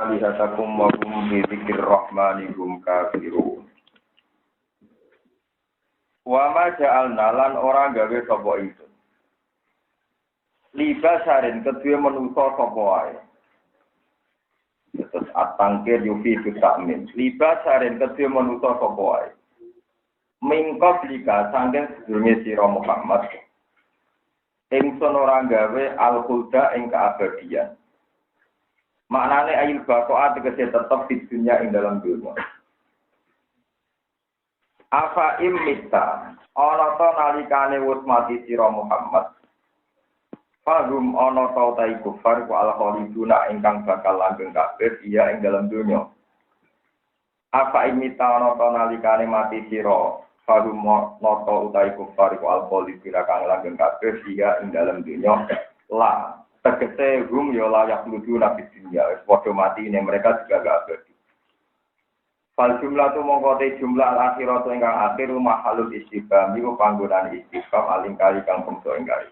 alihatakum wa hum bi dzikrir rahmani hum kafirun. Wa ma ja'alna lan ora gawe sapa ingsun. Libasarin kedue manusa sapa wae. Terus atangkir yufi ta'min. Libasarin kedue manusa sapa wae. Mingko blika sanggen sedurunge sira Muhammad. Ingsun ora gawe al-khulda ing keabadian. Maknane ayil baqa'a tegese tetep di dunia ing dalam dunia. Afa imita ana ta nalikane wis mati sira Muhammad. Fahum ana ta ta kufar ku al-khaliduna ingkang bakal langgeng kabeh iya ing dalam dunia. Afa imita ana ta nalikane mati sira Fahum noto utai kufar ku al-khaliduna kang langgeng kabeh iya ing dalam dunia. La tegese hum ya layak ludu nabi dunia wis padha mati ne mereka juga gak abadi. Fal jumlah tu mongkote jumlah al-akhirat ingkang akhir mahalul istifham iku panggonan istifham alingkali kang bangsa ingkari.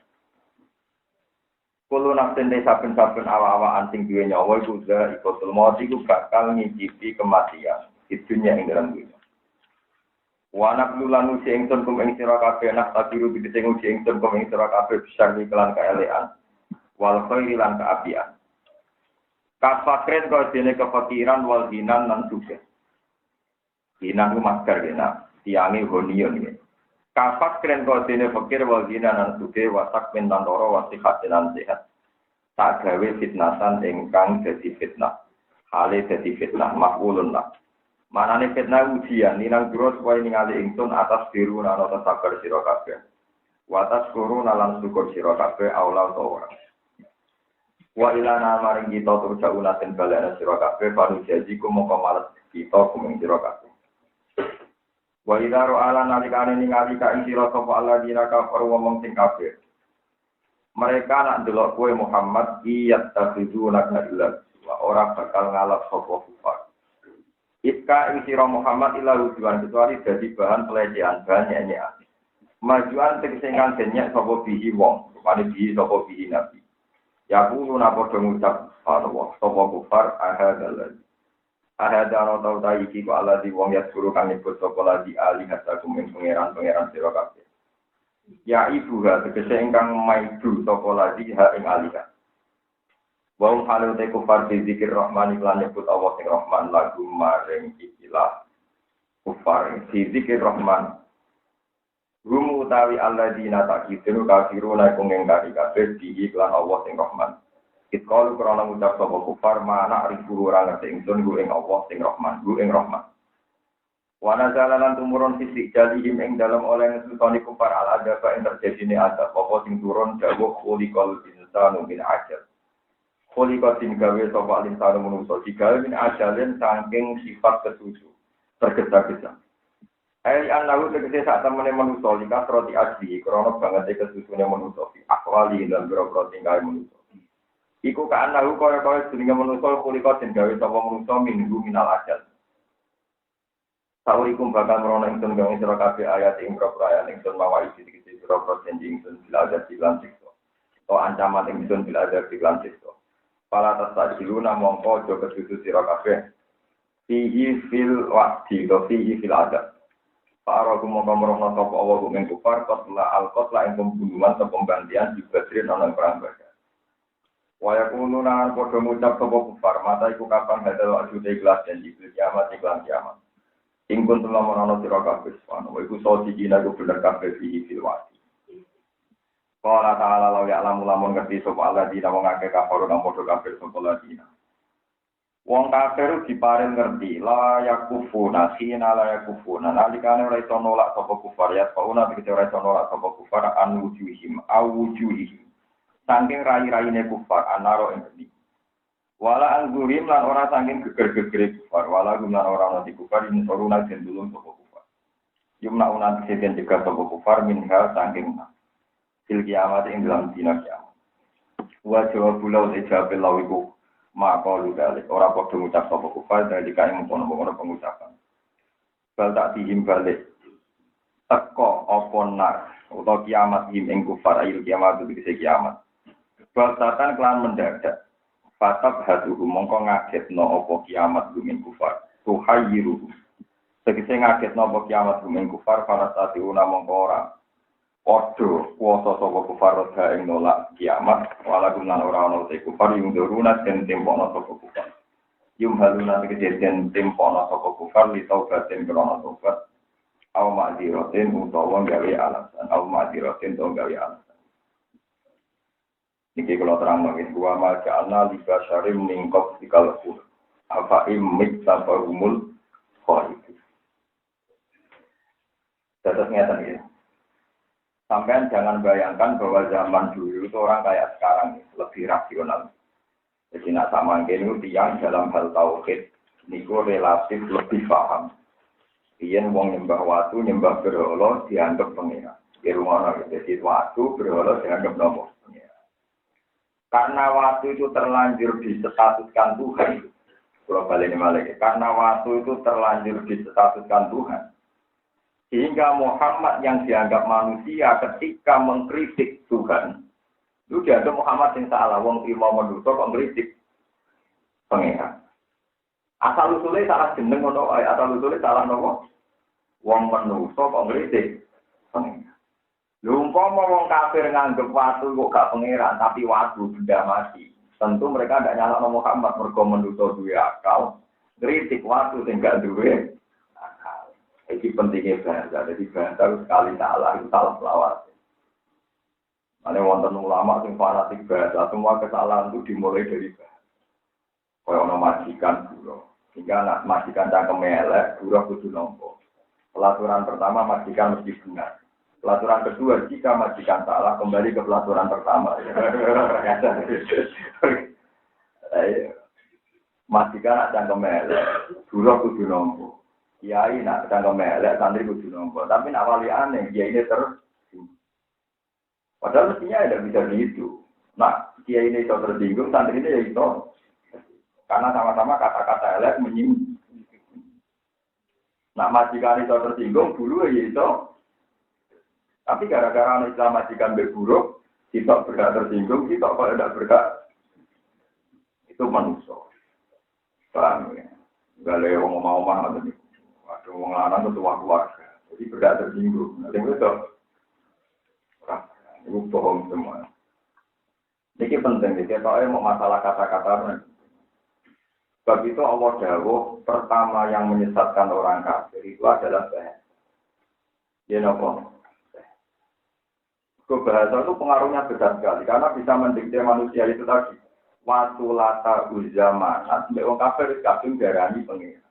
Kulo nafsin de saben-saben awa-awaan sing duwe nyawa iku ikotul maut iku bakal ngicipi kematian di dunia ing dalam dunia. Wa naqlulan usi ingsun kum ing sira kabeh nak takiru digese usi ingsun kum ing sira kabeh besar iklan kaelean wal khairi lan kaapian. Kafakren kau dene kefakiran wal hinan lan sugih. Hinan ku masker kena tiange honion iki. Kafakren kau dene fakir wal hinan lan sugih wasak mentan loro wasihat lan sehat. Tak gawe fitnasan ingkang dadi fitnah. Hale dadi fitnah maqulun lah. Manane fitnah ujian ninang durus wae ningali ingsun atas biru lan atas sabar sira kabeh. Watas kurun lan syukur sira kabeh aula ora. Wa ilana maring kita turja unaten balana sira kabeh panu jajiku mongko males kita kumeng sira kabeh. Wa idaro ala nalikane ningali ka ing sira sapa Allah dina kafir wong sing kafir. Mereka nak delok kowe Muhammad iyat takhiduna kadillah wa ora bakal ngalap sapa kufar. Ika ing sira Muhammad ila tujuan kecuali dadi bahan pelecehan bahan nyanyian. Majuan tegese kang denyak sapa bihi wong, rupane bihi sapa bihi nabi. Ya kulo napa ngucap Allah sapa kufar ahadallah. Ahadana tau ta iki ku Allah di wong ya suruh kang nyebut sapa lagi ali hasakum ing pangeran sira kabeh. Ya ibu ha tegese ingkang maidu sapa lagi ha ing alika. Wong halu te kufar di zikir rahman iklan nyebut Allah sing rahman lagu maring ikilah kufar di zikir rahman. Rumu utawi alladzina takidu kafiruna kung engkari kabeh di iklan Allah sing Rahman. Kitkalu krana ngucap sapa kufar mana arifu ora ngerti ingsun ku ing Allah sing Rahman, ku ing Rahman. Wa nazalan tumurun fisik jalihim ing dalem oleh ngetutoni kufar al adaba ing terjadine adab apa sing turun dawuh khuliqal insanu min ajal. Khuliqal sing gawe sapa insanu manungsa digawe min ajalin saking sifat kesusu tergesa-gesa. Ai anahu tegese sak temene manusa lika roti asli krana banget kesusune manusa akwali lan boro-boro tinggal manusa. Iku ka anahu kaya jenenge manusa kulika den gawe sapa manusa minggu minal ajal. Saurikum bakal merono ingsun gawe sira kabeh ayat ing propra ingsun mawa isi iki boro-boro janji ingsun bila ada dilan siksa. To ancaman ingsun bila ada dilan siksa. Pala tasajiluna mongko aja kesusu sira kabeh. Fihi fil waqti to fihi fil adab. Para kumangka merono sapa Allah kumeng kufar qatla al-qatla ing pembunuhan atau pembantian di Badrin ana perang Badar. Waya kununa padha ngucap sapa kufar mata iku kapan hadal ajude ikhlas dan di kiamat iklan kiamat. Ing kun telah merono sira kabeh sono iku sodi dina iku bener kabeh iki filwati. Qala ta'ala law ya'lamu lamun ngerti sapa Allah dina wong akeh kafir nang padha kafir sapa ladina. Wong kafir diparing ngerti la yakufuna khina la yakufuna nalikane ora iso nolak sapa kufar ya fauna begitu ora iso nolak sapa kufar an wujuhim awujuhim saking rai-raine kufar anaro ing geni wala anggurim lan ora saking geger-gegere kufar wala gumlan ora ana di kufar ini soruna den dulung sapa kufar yumna unan seden juga sapa kufar minha saking fil kiamat ing dalam dina kiamat wa jawabul ijabul lawiku maka ludalik ora padha ngucap sapa kufar dari kae mengkono-kono pengucapan. Bal tak dihim balik teko apa nar utawa kiamat him ing kufar ayil kiamat iki kiamat. Bal tatan kelan mendadak Fatab hatuhu mongko ngagetno apa kiamat gumin kufar. Tuhayyiru. Tegese ngagetno apa kiamat gumin kufar para satiuna mongko ora. Padha kuwasa sapa kufar roda ing nolak kiamat wala gunan ora ana te kufar yung duruna den tempono sapa kufar. Yung haluna tegese den tempono sapa kufar li taubatin krono tobat. Aw ma'diratin utawa gawe alasan. Aw ma'diratin utawa gawe alasan. Niki kalau terang lagi, gua maca ana liba syarim ningkop di kalpur. Apa imik tanpa umul khalid. Tetapnya tadi. Sampean jangan bayangkan bahwa zaman dulu itu orang kayak sekarang lebih rasional. Jadi nak sama ini tiang dalam hal tauhid niku relatif lebih paham. Yen wong nyembah watu nyembah berhala dianggap pengira. Di rumah jadi watu berhala dianggap nopo. Karena waktu itu terlanjur disestatuskan Tuhan, kalau balik ini malah, karena waktu itu terlanjur disestatuskan Tuhan, sehingga Muhammad yang dianggap manusia ketika mengkritik Tuhan, itu dianggap Muhammad yang salah, wong imam menduga kok mengkritik pengeran. Asal usulnya salah jeneng ngono, asal usulnya salah nopo, wong menduga kok mengkritik pengeran. Umpama wong kafir nganggep watu kok gak pangeran tapi watu benda mati. Tentu mereka tidak nyalahno Muhammad mergo menduga duwe akal. Kritik watu sing gak duwe akal. Iki pentingnya bahasa. Jadi bahasa sekali salah itu salah selawat. Mane wonten ulama sing fanatik bahasa, semua kesalahan itu dimulai dari bahasa. Kaya ana majikan buruh. Hingga anak majikan cangkem elek, buruh kudu nampa. Pelaturan pertama majikan mesti benar. Pelaturan kedua, jika majikan salah, kembali ke pelaturan pertama. Majikan nak cangkem elek, buruh kudu nampa. Kiai nak cangkem elek, santri kudu nampa. Tapi nak wali aneh, kiai ini padahal mestinya tidak bisa begitu. Nah, kiai ini iso tersinggung, santri ini ya iso. Karena sama-sama kata-kata elek menyinggung. Nah, majikan iso tersinggung, dulu ya iso. Tapi gara-gara anak Islam majikan berburuk, kita berhak tersinggung, kita kalau tidak berhak, itu manusia. Paham ya? Gak ada yang mau ada orang lanang ketua keluarga, jadi berhak tersinggung. Nanti itu, itu bohong semua. Ini penting, kita tahu mau masalah kata-kata. Sebab itu Allah dawuh, pertama yang menyesatkan orang kafir itu adalah bahasa. Ya nopo. Bahasa itu pengaruhnya besar sekali karena bisa mendikte manusia itu tadi. Watu lata uzamanat, orang kafir kadung darani pengira.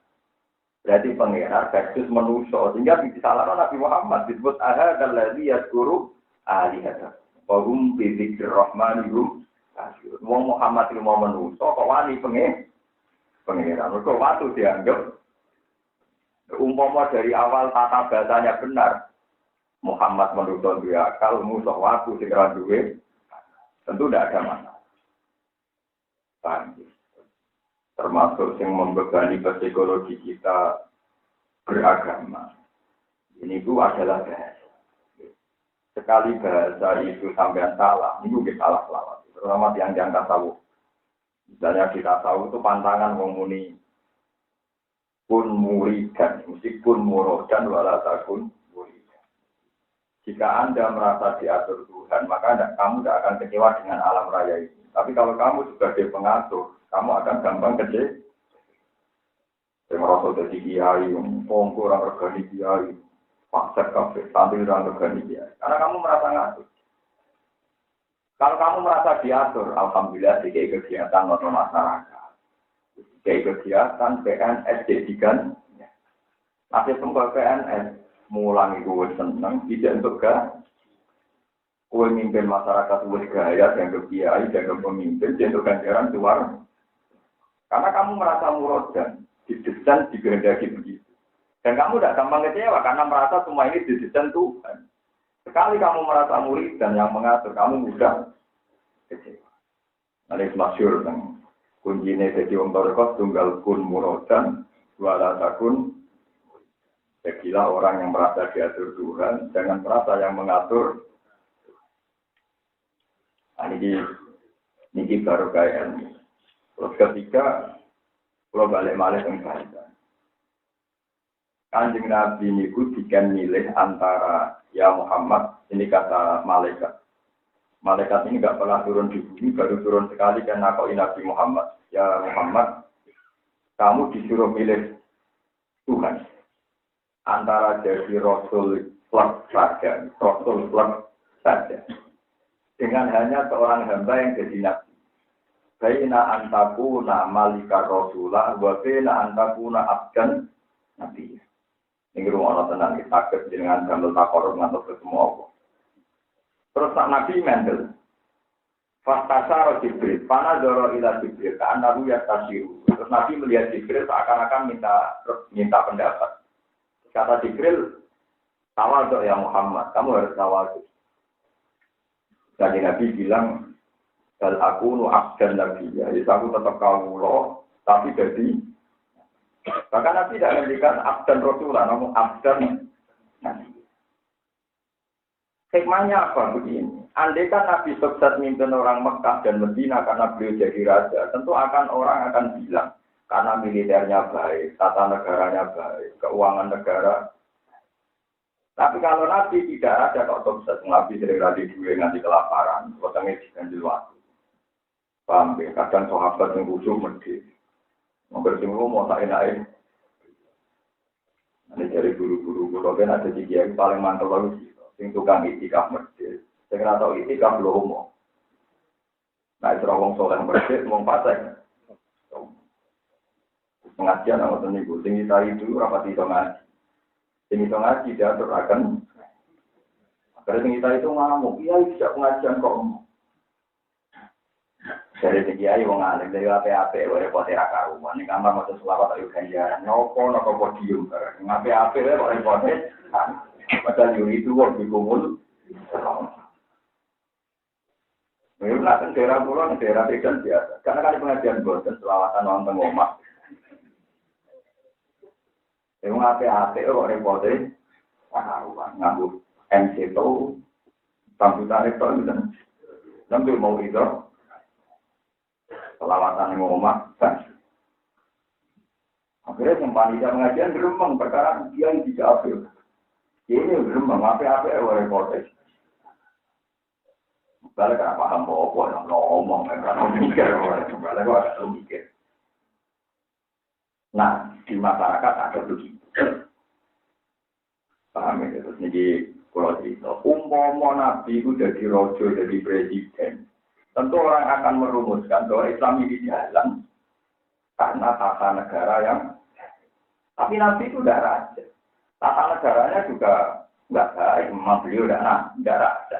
Berarti pengira versus manusia sehingga disalahkan Nabi Muhammad disebut ahad allazi yazkuru alihata. Wa hum bi dzikrir rahmanihum. Wong Muhammad itu mau manusia kok wani pengira. Mergo watu dianggap umpama dari awal tata bahasanya benar. Muhammad menurut dia akal musuh waktu segera duwe tentu tidak ada masalah. Termasuk yang membebani psikologi kita beragama. Ini itu adalah bahasa. Sekali bahasa itu sampai salah, ini juga salah selawat. Terutama yang tasawuf. Misalnya kita tahu itu pantangan mengmuni kun muridan, meskipun murodan walatakun. Jika Anda merasa diatur Tuhan, maka kamu tidak akan kecewa dengan alam raya ini. Tapi kalau kamu sebagai pengatur, kamu akan gampang kecewa. Saya merasa jadi kiai, pongko orang regani kiai, paksa kafe, sambil orang regani kiai. Karena kamu merasa ngatur. Kalau kamu merasa diatur, alhamdulillah di kegiatan atau masyarakat, di kegiatan PNS jadikan, nanti semua PNS. Mulang itu senang, tidak untuk kue mimpin masyarakat kue gaya, dianggap kiai, dianggap pemimpin, dianggap ganjaran keluar. Karena kamu merasa murodan, didesain, dikehendaki begitu. Dan kamu tidak gampang kecewa, karena merasa semua ini didesain Tuhan. Sekali kamu merasa murid dan yang mengatur, kamu mudah kecewa. Nanti masyhur, kuncinya jadi orang berkos, tunggal kun murodan, wala takun. Jadilah orang yang merasa diatur Tuhan, jangan merasa yang mengatur. Nah, ini baru kayak ini. Terus ketiga, kalau balik-balik yang baik. Kanjeng Nabi niku dikan milih antara ya Muhammad, ini kata malaikat. Malaikat ini nggak pernah turun di bumi, baru turun sekali dan nakoin Nabi Muhammad. Ya Muhammad, kamu disuruh milih Tuhan. Antara jadi Rasul plus saja, Rasul plus saja. Dengan hanya seorang hamba yang jadi Nabi. Baina antakuna malika Rasulah, wa baina antakuna abdan Nabi. Ini rumah tenang kita dengan gambar takor ngantuk ke semua Allah. Terus Nabi Mendel, Fastasaro Jibril, Panadoro ila Jibril, Ka'anahu Yastasiru. Terus Nabi melihat Jibril seakan-akan minta pendapat. Kata Jibril, tawaduk ya Muhammad, kamu harus tawaduk. Jadi Nabi bilang, Bal aku nu abdan Nabi, ya aku tetap kawula, tapi jadi bahkan Nabi tidak memberikan abdan Rasulullah, namun abdan Nabi. Hikmahnya apa begini? Andai kan Nabi sukses mimpin orang Mekah dan Medina karena beliau jadi raja, tentu orang akan bilang karena militernya baik, tata negaranya baik, keuangan negara. Tapi kalau Nabi tidak ada kok sukses, Nabi sering radi duwe nganti kelaparan, potongnya diganjil waktu. Paham ya? Kadang sahabat yang khusyuk medhi. Membersinggung mau tak enak. Nanti dari guru-guru kan ada tiga yang paling mantul lagi. Sing tukang itikaf medhi. Sing ora tau itikaf lomo. Nah, itu wong soleh medhi, wong fasik. Pengajian ngoten niku. Sing kita itu rapat iso ngaji. Sing iso ngaji diatur akan. Karena sing kita itu ngamuk, iya tidak pengajian kok. Dari segi ayu wong alim dari ape-ape wae repot ra karuan ning kamar maca selawat ayo ganjaran nopo podium bareng ape-ape wae kok repot padahal yo itu kok dikumul memang kan daerah pulau daerah pekan biasa karena kan pengajian boten selawatan wonten omah memang ape-ape kok repot karuan nganggo MC to sambutan itu dan sambil mau itu selawatan yang ngomong, akhirnya panitia pengajian gerembang perkara dia yang tidak ambil. Ini gerembang apa-apa yang repotnya. Balik karena paham bahwa yang ngomong, karena mikir, balik agak mikir. Nah, di masyarakat ada begitu. Paham ya, terus ini kalau cerita, umpama Nabi itu jadi rojo, jadi presiden. Tentu orang akan merumuskan bahwa Islam ini jalan karena tata negara yang tapi Nabi itu tidak raja. Tata negaranya juga nggak baik, memang beliau tidak raja.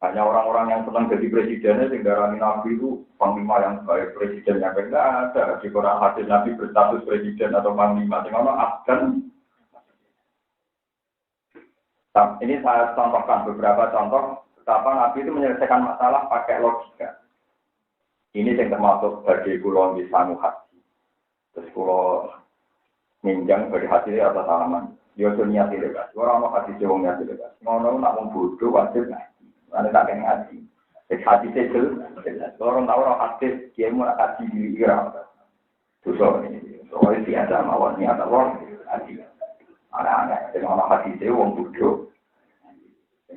Hanya orang-orang yang senang jadi presidennya sehingga Nabi itu panglima yang baik, presiden yang baik nggak ada. Di Quran hadis Nabi berstatus presiden atau panglima, sehingga Afgan. Ini saya contohkan beberapa contoh. Betapa Nabi itu menyelesaikan masalah pakai logika. Ini yang termasuk bagi pulau di Sanu Haji. Terus pulau minjang bagi hati atau salaman. Dia niat tidak. Orang mau hati jauh niat tidak. Ngono nak bodoh wajib ngaji. Mana tak kena ngaji. Hati itu. Orang tahu orang hati dia mau ngaji di Irak. Susah ini. Soalnya tiada mawar niat Allah ngaji. Anak-anak dengan hati jauh orang bodoh.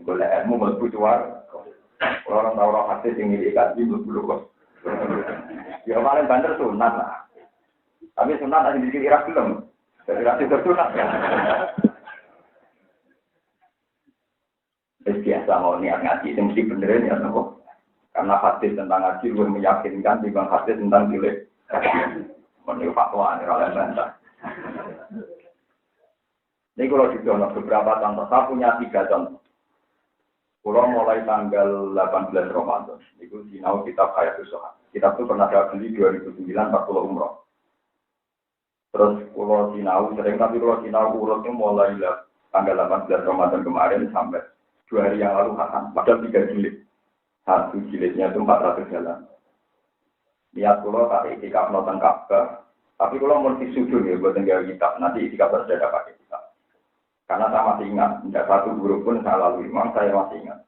Boleh ilmu melebu jual. Orang tahu orang hadis yang ini kaji melebu kok. Ya paling bandar sunat lah. Tapi sunat ada di Irak belum. Dari Irak itu sunat ya. Biasa mau niat ngaji itu mesti benerin ya nopo. Karena hadis tentang ngaji lebih meyakinkan dibanding hadis tentang pilih. Menurut fatwa ini oleh bantah. Ini kalau dicontoh beberapa contoh, saya punya 3 contoh. Kalau mulai tanggal 18 Ramadan, itu sinau kitab Hayatus Shohat. Kitab itu pernah saya beli 2009 40 umroh. Terus kalau sinau sering, tapi kalau sinau urutnya mulai tanggal 18 Ramadan kemarin sampai 2 hari yang lalu hatam. Padahal 3 jilid. 1 jilidnya itu 400 jalan. Niat kalau tak itikaf nonton Ka'bah, tapi kalau mau disujud ya buat tinggal kitab, nanti itikaf harus ada pakai kitab. Karena saya masih ingat, tidak satu guru pun saya lalui, memang saya masih ingat.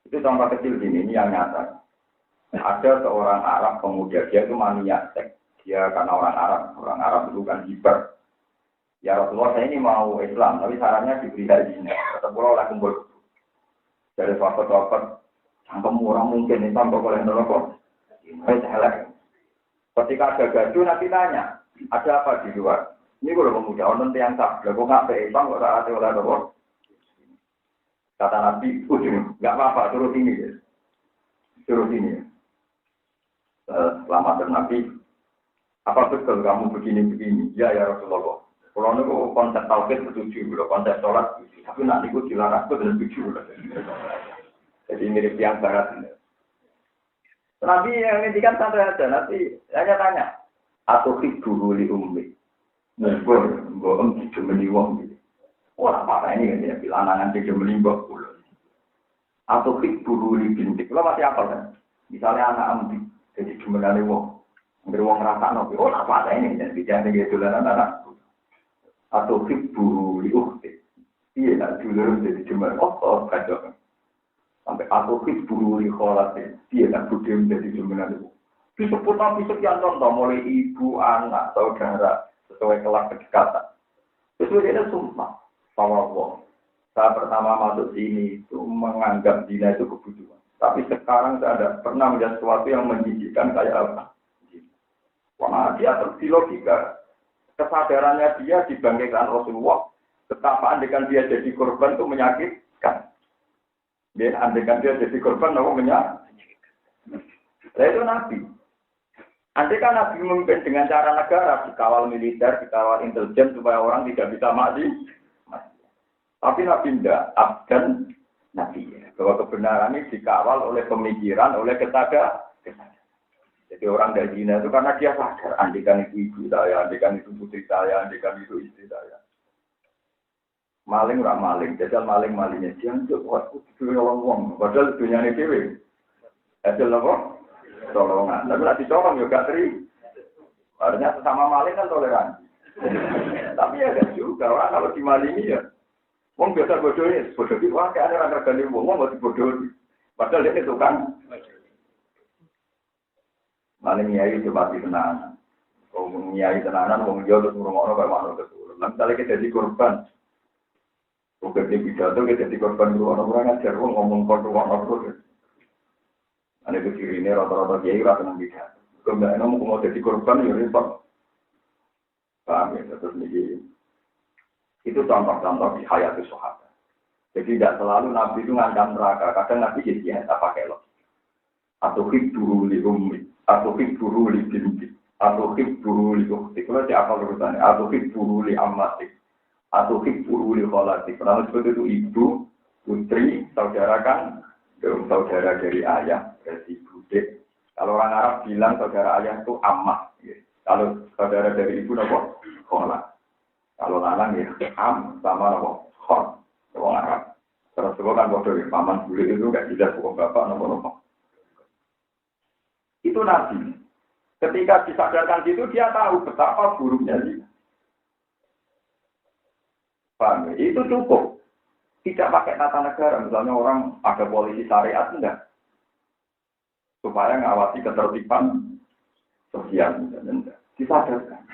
Itu contoh kecil gini, ini yang nyata. Ada seorang Arab pemuda, dia itu maniak seks. Dia karena orang Arab itu kan hiper. Ya Rasulullah, saya ini mau Islam, tapi sarannya diberi hajinya. Kata pulau oleh kumpul. Dari sahabat-sahabat, cangkem orang mungkin ini tambah oleh neraka. Saya ketika ada gaduh nanti tanya, ada apa di luar? Ini kalau pemuda orang yang tak, kok nggak Islam, kok tak ada oleh neraka. Kata Nabi, nggak apa-apa, turut ini. Turut ini. Selamat Nabi. Apa betul kamu begini-begini? Ya Rasulullah. Kalau itu konsep tauhid setuju, konsep sholat setuju. Tapi nanti itu dilarang itu dan setuju. Jadi mirip yang barat. Nabi yang ini kan santai aja. Nanti saya tanya. Atau dulu li ummi. Mbok dijemeni wong. Wah apa ini kan dia lanangan dijemeni mbok kula. Atau dulu li bintik. Kalau masih apa kan? Misalnya anak ambi jadi jemenane wong. Beruang rasa nabi, apa ini? Dan bicara gitu lah anak. Atau fibu liuhti, iya nak dulu jadi cuma kacau. Sampai atau fibu liholati, iya nak budem jadi cuma itu. Disebut nabi sekian contoh, mulai ibu, anak, saudara, sesuai kelas kedekatan. Sesuai dia sumpah, sama Allah. Saya pertama masuk sini itu menganggap zina itu kebutuhan. Tapi sekarang saya ada pernah melihat sesuatu yang menjijikkan kayak apa? Wah, dia terus logika. Kesadarannya dia dibangkitkan Rasulullah. Betapa andekan dia jadi korban itu menyakitkan. Dia andekan dia jadi korban itu menyakitkan. Itu Nabi. Andekan Nabi memimpin dengan cara negara, dikawal militer, dikawal intelijen supaya orang tidak bisa mati. Tapi Nabi tidak abdan Nabi. Bahwa kebenaran ini dikawal oleh pemikiran, oleh kesadaran. Jadi orang dari zina itu karena dia sadar, andikan itu ibu saya, andikan itu putri saya, andikan itu istri saya. Maling orang maling, jajal maling-malingnya. Jangan waktu itu orang-orang, padahal dunia ini dewe. Jajal apa? Tolongan. Tapi nanti corong juga teri. Artinya sesama maling kan toleransi. Tapi ada juga orang kalau dimalingi ya. Wong biasa bodohnya, bodoh itu wah kayak ada orang tergani wong mau dibodohi. Padahal dia itu kan. Maling nyai itu pasti tenanan. Kalau nyai tenanan, wong dia terus ngurung-ngurung kayak mana keturun. Nah, misalnya kita jadi korban. Bukan di pidato, kita jadi korban ngurung-ngurung ngajar, wong ngomong korban terus. Ada itu ciri ini, rata-rata kiai rata nang pidato. Kalau nggak enak mau jadi korban, ya repot. Paham ya, terus ini. Itu contoh-contoh di hayat sahabat. Jadi tidak selalu Nabi itu ngancam neraka. Kadang Nabi jadi tak pakai logika. Atau hiburu li ummi, atau hiburu li binti, atau hiburu li ukhti. Kalau siapa urusannya? Atau hiburu li ammatik, atau hiburu li kholatik. Karena seperti itu ibu, putri, saudara kan, saudara dari ayah, dari bude. Kalau orang Arab bilang saudara ayah itu ammah. Kalau saudara dari ibu nopo kholat. Kalau lanang ya am sama nopo khol. Orang Arab. Terus kan bodoh ya, paman bule itu gak jelas bukan bapak nopo. Itu Nabi. Ketika disadarkan itu dia tahu betapa buruknya zina. Paham ya? Itu cukup. Tidak pakai tata negara. Misalnya orang ada polisi syariat enggak. Supaya ngawasi ketertiban sosial. Enggak. Disadarkan.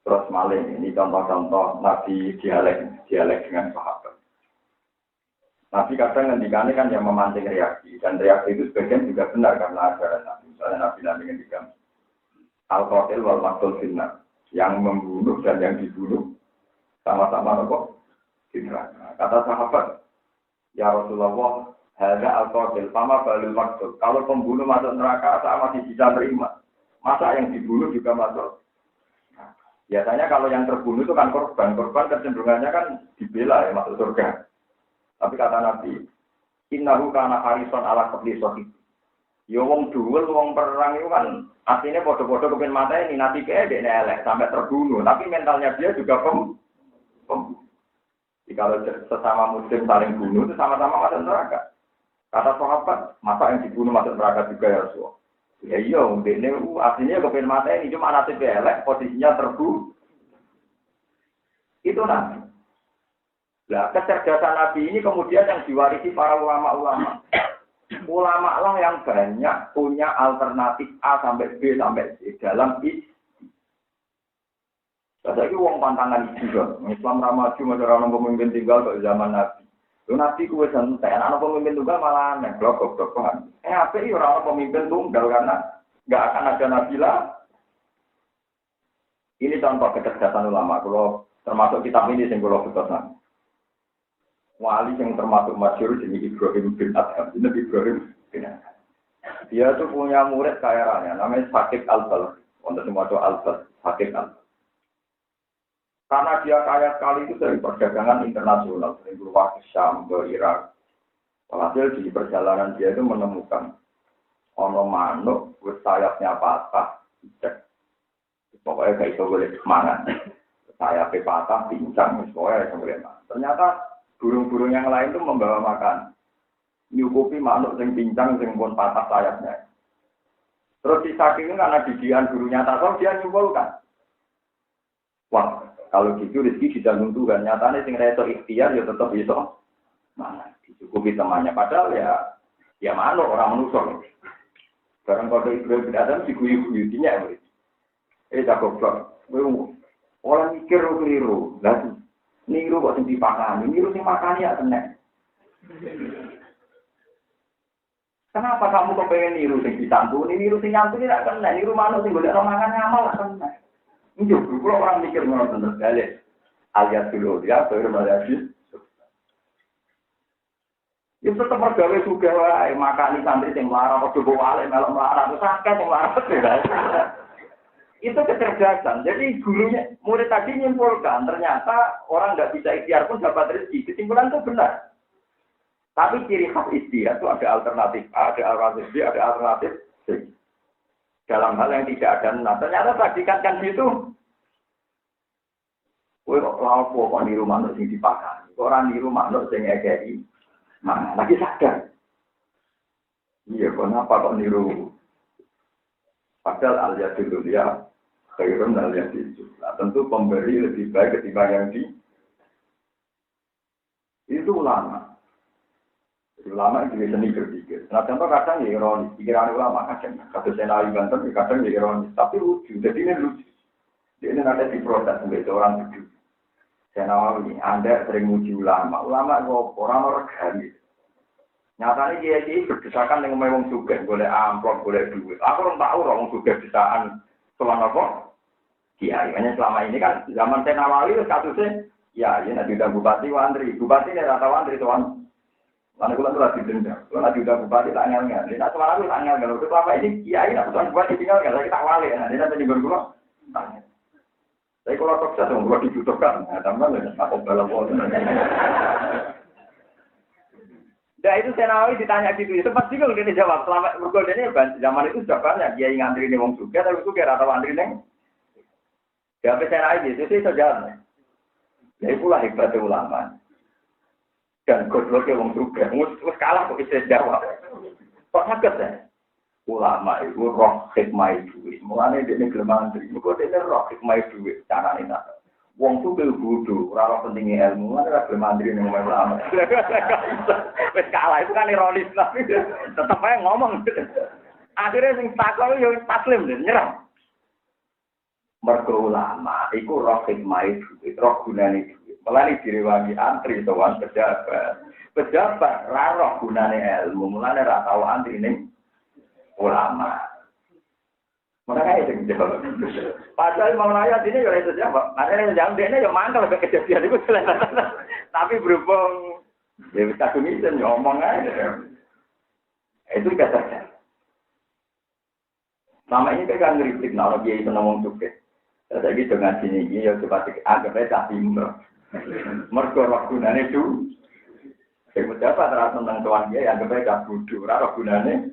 Terus maling. Ini contoh-contoh Nabi dialek dengan sahabat. Nabi kadang ngendikannya kan yang memancing reaksi. Dan reaksi itu sebagian juga benar karena ajaran Nabi. Misalnya Nabi ngendikan al-qatil wal maqtul finnar. Yang membunuh dan yang dibunuh sama-sama kok di neraka. Kata sahabat, ya Rasulullah, hadza al-qatil fama balul maqtul. Kalau pembunuh masuk neraka, saya masih bisa terima. Masa yang dibunuh juga masuk? Biasanya kalau yang terbunuh itu kan korban. Korban kecenderungannya kan dibela ya masuk surga. Tapi kata Nabi, innahu kana harisan ala qabli sahih. Ya wong duel, wong perang itu kan aslinya bodoh-bodoh kepin mata ini nanti kayak dia elek sampai terbunuh. Tapi mentalnya dia juga jadi kalau sesama muslim saling bunuh itu sama-sama masuk neraka. Kata sahabat, masa yang dibunuh masuk neraka juga ya Rasulullah. Ya iya, ini aslinya kepin mata ini cuma nanti elek posisinya terbunuh. Itu Nabi. Nah, kecerdasan Nabi ini kemudian yang diwarisi para ulama-ulama. Ulama lah yang banyak punya alternatif A sampai B sampai C dalam isi. Saya wong pantangan juga. Islam ramaju masyarakat pemimpin tinggal ke zaman Nabi. Lu Nabi kuwe santai, anak pemimpin tunggal malah aneh, blok. Apa sih orang pemimpin tunggal karena nggak akan ada Nabi lah. Ini contoh kecerdasan ulama. Kalau termasuk kitab ini yang kalau betul wali yang termasuk masyhur jenis Ibrahim bin Adham. Ini Ibrahim bin Adham. Dia tuh punya murid kaya raya, namanya Sakib Al-Bal. Untuk semua itu Al-Bal, Sakib Al-Bal. Karena dia kaya sekali itu dari perdagangan internasional, dari keluar ke Syam, ke Irak. Walhasil di perjalanan dia itu menemukan ono manuk, sayapnya patah, cek. Pokoknya gak bisa boleh semangat. Sayapnya patah, pincang, pokoknya gak boleh makan. Ternyata burung-burung yang lain itu membawa makan. Nyukupi manuk yang pincang, yang pun patah sayapnya. Terus si saking karena didian gurunya tak tahu, dia nyimpulkan. Wah, kalau gitu rezeki dijamin Tuhan. Nyatanya sing reso ikhtiar ya tetap bisa. Mana dicukupi temannya. Padahal ya manuk orang menusuk. Barang kalau Ibrahim bin Adham diguyu-guyutinya. Tak goblok. Orang mikir keliru. Lah niru kok sing dipakani. Niru sing makani ya tenan. Kenapa kamu kepengen niru sing disantuni? Niru sing nyantuni tak kena. Niru manuk sing golek mangan ngamal tak kena. Ini kalau orang mikir menurut benar sekali. Alias dulu dia bermaliasi. Ya tetap bergawe juga wae makani santri sing melarat padha wale melok melarat terus akeh sing melarat. Itu kecerdasan. Jadi gurunya murid tadi nyimpulkan ternyata orang nggak bisa ikhtiar pun dapat rezeki. Kesimpulan itu benar. Tapi ciri khas ikhtiar itu ada alternatif A, ada alternatif B, ada alternatif C. Dalam hal yang tidak ada, nah ternyata tadikan gitu. Kowe kok lapo kok niru manuk sing dipakani. Kok ora niru manuk sing ngekeki. Mana lagi sadar. Iya, kenapa kok niru? Padahal al-yadul ya khairun al-yadul. Nah, tentu pemberi lebih baik ketimbang yang di. Itu ulama. Ulama juga seni berpikir. Nah, contoh kadang ya ironis. Pikiran ulama kadang. Kata Senawi Banten, kadang ya ironis. Tapi lucu. Jadi ini lucu. Jadi ini ada di proses sebagai orang sejuk. Senawi, Anda sering muji ulama. Ulama itu orang regani. Nyatanya dia berdesakan dengan memang juga. Boleh amplop, boleh duit. Aku orang tahu orang juga desaan. Selama apa? Kiai. Hanya selama ini kan zaman Senawi kasusnya. Ya, ini nanti udah bupati wandri. Bupati ini rata wandri tuan. Mana bulan itu lagi dendam. Kalau lagi udah bupati tak ngel-ngel. Ini tak semalam tak ngel-ngel. Itu apa ini kiai nak tuan bupati tinggal nggak? Saya tak wale. Ini nanti nyebur gula. Tanya. Saya kalau sukses dong gua dibutuhkan. Nah, tambah nggak tak obral apa. Nah itu Senawi ditanya gitu. Itu pasti kalau dia jawab. Selama bergolnya ini zaman itu sudah banyak kiai ngantri nih wong juga. Tapi itu kira atau ngantri neng. Siapa Senawi itu sih sejarah. Ya itulah hebatnya ulama. Dan godloknya wong juga, terus kalah kok bisa jawab. Kok sakit ya? Ulama itu roh hikmah duit. Mulanya dia ini kelemahan diri. Kok dia roh hikmah duit. Cara ini nak. Wong juga bodoh. Orang pentingnya ilmu. Ada kelemahan diri yang ngomong ulama. Terus kalah itu kan ironis. Tapi tetap aja ngomong. Akhirnya yang takut ya taslim. Nyerah. Mergo ulama. Itu roh hikmah duit. Roh gunanya duit. Mulai direwangi antri sowan pejabat. Pejabat raro gunane ilmu, mulane ra tau antri ning ulama. Makanya itu jawab. Padahal mau nanya ini ya itu jawab. Makanya jawab dia ya mangkel ke kejadian itu. Tapi berhubung ya bisa kumisen ya ngomong aja. Itu katanya. Selama ini kan ngeritik kalau dia itu ngomong juga. Jadi dengan sini ya seperti anggapnya tak timur. Mergo roh gunane itu. Sing pejabat ra tentang tuan dia yang kepada bodoh, ora roh gunane.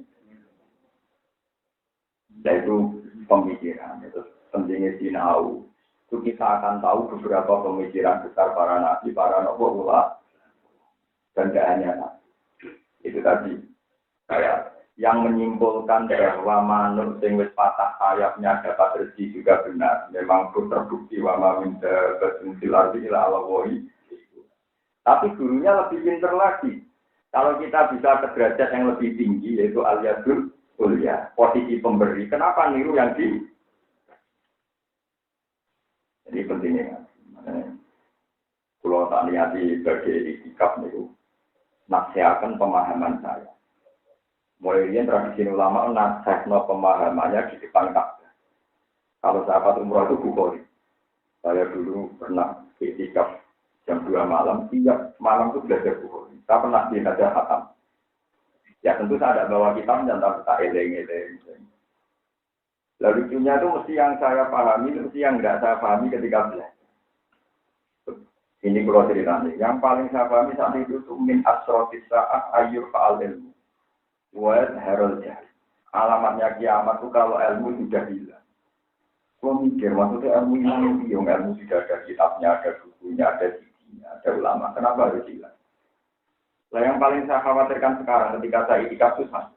Itu pemikiran, itu pentingnya sinau. Itu kita akan tahu beberapa pemikiran besar para nabi, para ulama. Dan tidak hanya itu tadi. Kayak yang menyimpulkan bahwa manuk sing wis patah sayapnya dapat rezeki juga benar. Memang terbukti wa ma min dabatin fil ardi illa Allahi. Tapi gurunya lebih pintar lagi. Kalau kita bisa ke derajat yang lebih tinggi, yaitu al-yadul ulya, posisi pemberi, kenapa niru yang di? Jadi pentingnya. Kalau tak niati sebagai sikap niru, nasihatkan pemahaman saya. Mulai ini tradisi ulama nasihatkan pemahamannya di depan Ka'bah. Kalau sahabat umroh itu Bukhari. Saya dulu pernah sikap jam 2 malam, tiap malam itu belajar Bukhari. Saya pernah dihajar khatam. Ya tentu saya tidak bawa kitab, jangan tak eleng-eleng. Lalu lucunya itu mesti yang saya pahami, mesti yang tidak saya pahami ketika belajar. Ini kalau ceritanya. Yang paling saya pahami saat itu min asrotis sa'ah ayyur fa'al ilmu. Wa'ad herol jahil. Alamatnya kiamat itu kalau ilmu sudah hilang. Saya mikir, maksudnya ilmu hilang, ilmu sudah ada kitabnya, ada bukunya, ada CD-nya, ada ulama. Kenapa harus hilang? Nah, yang paling saya khawatirkan sekarang ketika saya itikaf susah.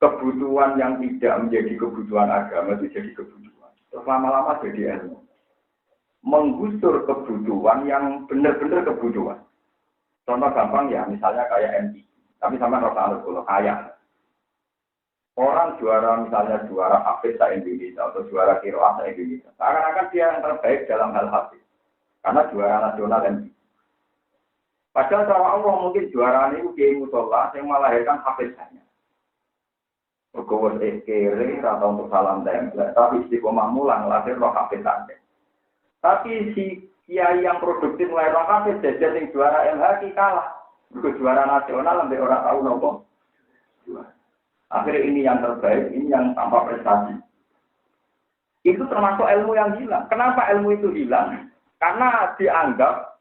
Kebutuhan yang tidak menjadi kebutuhan agama itu jadi kebutuhan. Terus lama-lama jadi ilmu. Menggusur kebutuhan yang benar-benar kebutuhan. Contoh gampang ya, misalnya kayak MTQ. Tapi sama rasa kalau kaya. Orang juara misalnya juara hafid se-Indonesia atau juara qiraah se-Indonesia. Seakan-akan dia yang terbaik dalam hal hafid. Karena juara nasional MTQ. Padahal sama Allah mungkin juara ini Kiai Musola yang melahirkan hafizannya. Bergowos kere atau untuk salam tempel, tapi istiqomah mulang lahir roh hafizannya. Tapi si kiai yang produktif mulai roh hafiz jajan yang juara MHQ kalah. Bergowos juara nasional sampai orang tahu nopo. Akhirnya ini yang terbaik, ini yang tanpa prestasi. Itu termasuk ilmu yang hilang. Kenapa ilmu itu hilang? Karena dianggap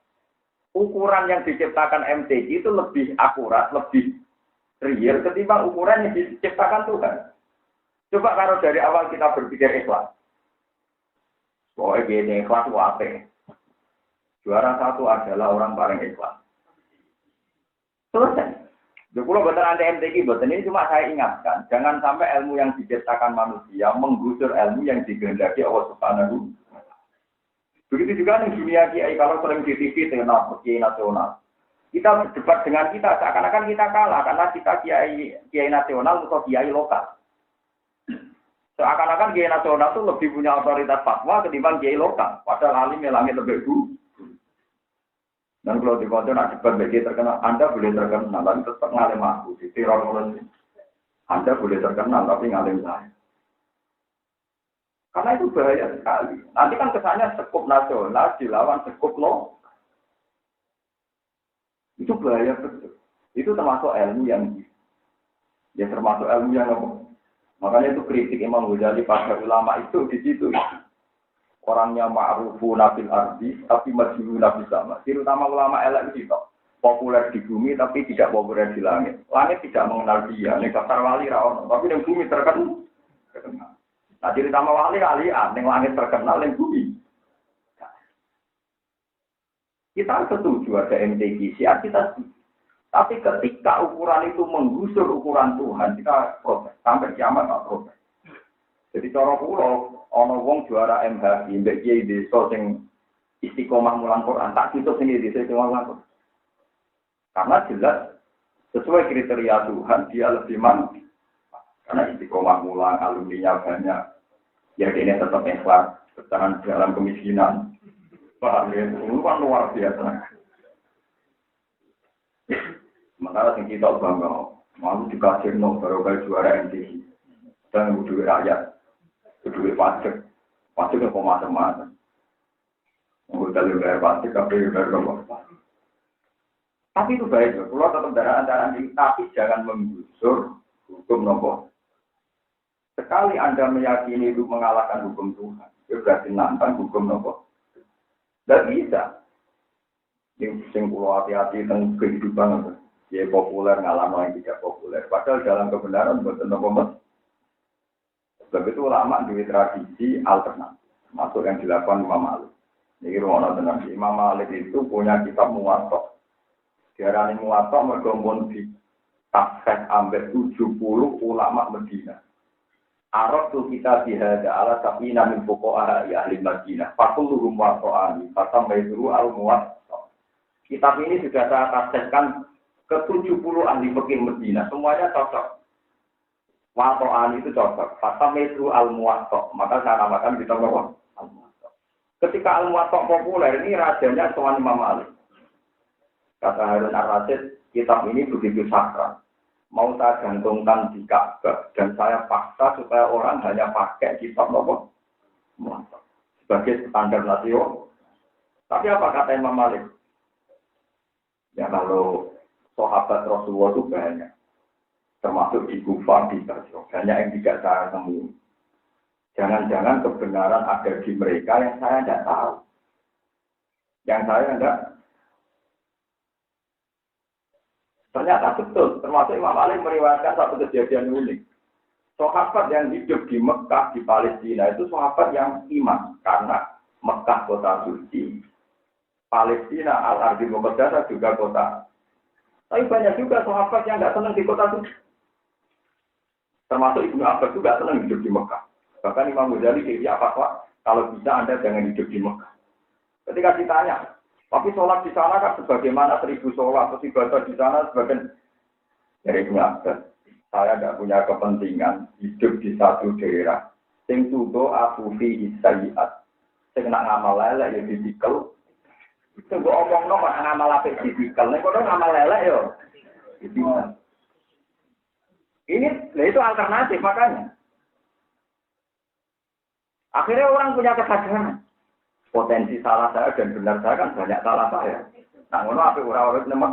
ukuran yang diciptakan MTQ itu lebih akurat, lebih real ketimbang ukuran yang diciptakan Tuhan. Coba kalau dari awal kita berpikir ikhlas. Pokoknya gini, ikhlas wape. Juara satu adalah orang paling ikhlas. Selesai. Kalau betul ada MTQ, betul ini cuma saya ingatkan. Jangan sampai ilmu yang diciptakan manusia menggusur ilmu yang dikehendaki Allah Subhanahu. Begitu juga di dunia kiai, kalau sering di TV dengan kiai nasional. Kita berdebat dengan kita, seakan-akan kita kalah, karena kita kiai nasional atau kiai lokal. Seakan-akan kiai nasional itu lebih punya otoritas fatwa ketimbang kiai lokal. Padahal alim langit lebih dulu. Dan kalau di kota nak debat bagi terkenal, Anda boleh terkenal, tapi tetap ngalim aku. Di teror Anda boleh terkenal, tapi ngalim saya. Karena itu bahaya sekali. Nanti kan kesannya sekup nasional dilawan sekup lokal. Itu bahaya betul. Itu termasuk ilmu yang ya termasuk ilmu yang apa? Makanya itu kritik Imam Ghazali pada ulama itu di situ. Orangnya ma'rufu nabil ardi tapi majhulu nabil sama. Terutama ulama elek itu populer di bumi tapi tidak populer di langit. Langit tidak mengenal dia. Nek daftar wali ra ono, tapi di bumi terkenal. Nah, cerita wali kalian, yang langit terkenal, yang bumi. Kita setuju ada MTQ, siap kita setuju. Tapi ketika ukuran itu menggusur ukuran Tuhan, kita protes. Sampai kiamat tak protes. Jadi cara pulau, ono wong juara MHQ, mbak kiai desa sing istiqomah mulang Quran, tak tutup sing desa istiqomah mulang Quran. Karena jelas, sesuai kriteria Tuhan, dia lebih mantap. Karena istiqomah mulang, alumninya banyak. Ya ini tetap ikhlas, bertahan dalam kemiskinan. Paham ya? Itu kan luar biasa. Sementara yang kita bangga, malu dikasih baru kali juara MTQ. Dan duit rakyat, duit pajak. Pajak itu macam-macam. Udah bayar pajak, tapi bayar apa? Tapi itu baik, kalau tetap darah-darah ini, tapi jangan menggusur hukum nomor. Sekali Anda meyakini itu mengalahkan hukum Tuhan, itu berarti nantang hukum nopo. Tidak bisa. Ini pulau hati-hati tentang kehidupan, ya populer ngalahkan yang tidak populer. Padahal dalam kebenaran betul nopo. Sebab itu ulama di tradisi alternatif, masuk yang dilakukan Imam Malik. Ini rumah tenang. Imam Malik itu punya kitab Muwatta. Diarani Muwatta mergombon di tafsir ambek 70 ulama Medina. Arab tu kita dihada ala tapi namin pokok ahli Madinah. Fakuluhum wasoani, kata Maidru al Muwatta. Kitab ini sudah saya tafsirkan ke-70 ahli fikih Madinah, semuanya cocok. Wato'an itu cocok. Fasametru al-Muwatta. Maka saya namakan kita bahwa al-Muwatta. Ketika al-Muwatta populer, ini rajanya Tuan Imam Malik. Kata Harun Ar-Rasyid, kitab ini begitu sakral. Mau saya gantungkan di Ka'bah dan saya paksa supaya orang hanya pakai kitab nopo sebagai standar nasional. Tapi apa kata Imam Malik? Ya kalau sahabat Rasulullah itu banyak, termasuk di Kufah, di Basra, banyak yang tidak saya temui. Jangan-jangan kebenaran ada di mereka yang saya tidak tahu, yang saya tidak. Ternyata betul, termasuk Imam Malik meriwayatkan satu kejadian unik. Sahabat yang hidup di Mekah, di Palestina itu sahabat yang iman. Karena Mekah kota suci, Palestina Al-Ardhil Muqaddasah juga kota. Tapi banyak juga sahabat yang tidak senang di kota suci. Termasuk Ibnu Abbas juga senang hidup di Mekah. Bahkan Imam Ghazali dia fatwa, kalau bisa Anda jangan hidup di Mekah. Ketika ditanya, tapi sholat di sana kan sebagaimana 1000 sholat, terus ibadah di sana sebagian dari Ibnu Abbas. Saya tidak punya kepentingan hidup di satu daerah. Sing tudo afufi isaiat. Sing nak ngamal lele ya didikel. Sing mbok omongno kok ngamal apik didikel. Nek kono ngamal lele yo didikel. Ini itu alternatif makanya. Akhirnya orang punya kesadaran. Potensi salah saya dan benar saya kan banyak salah saya. Nah, ngono apik ora-ora nemek.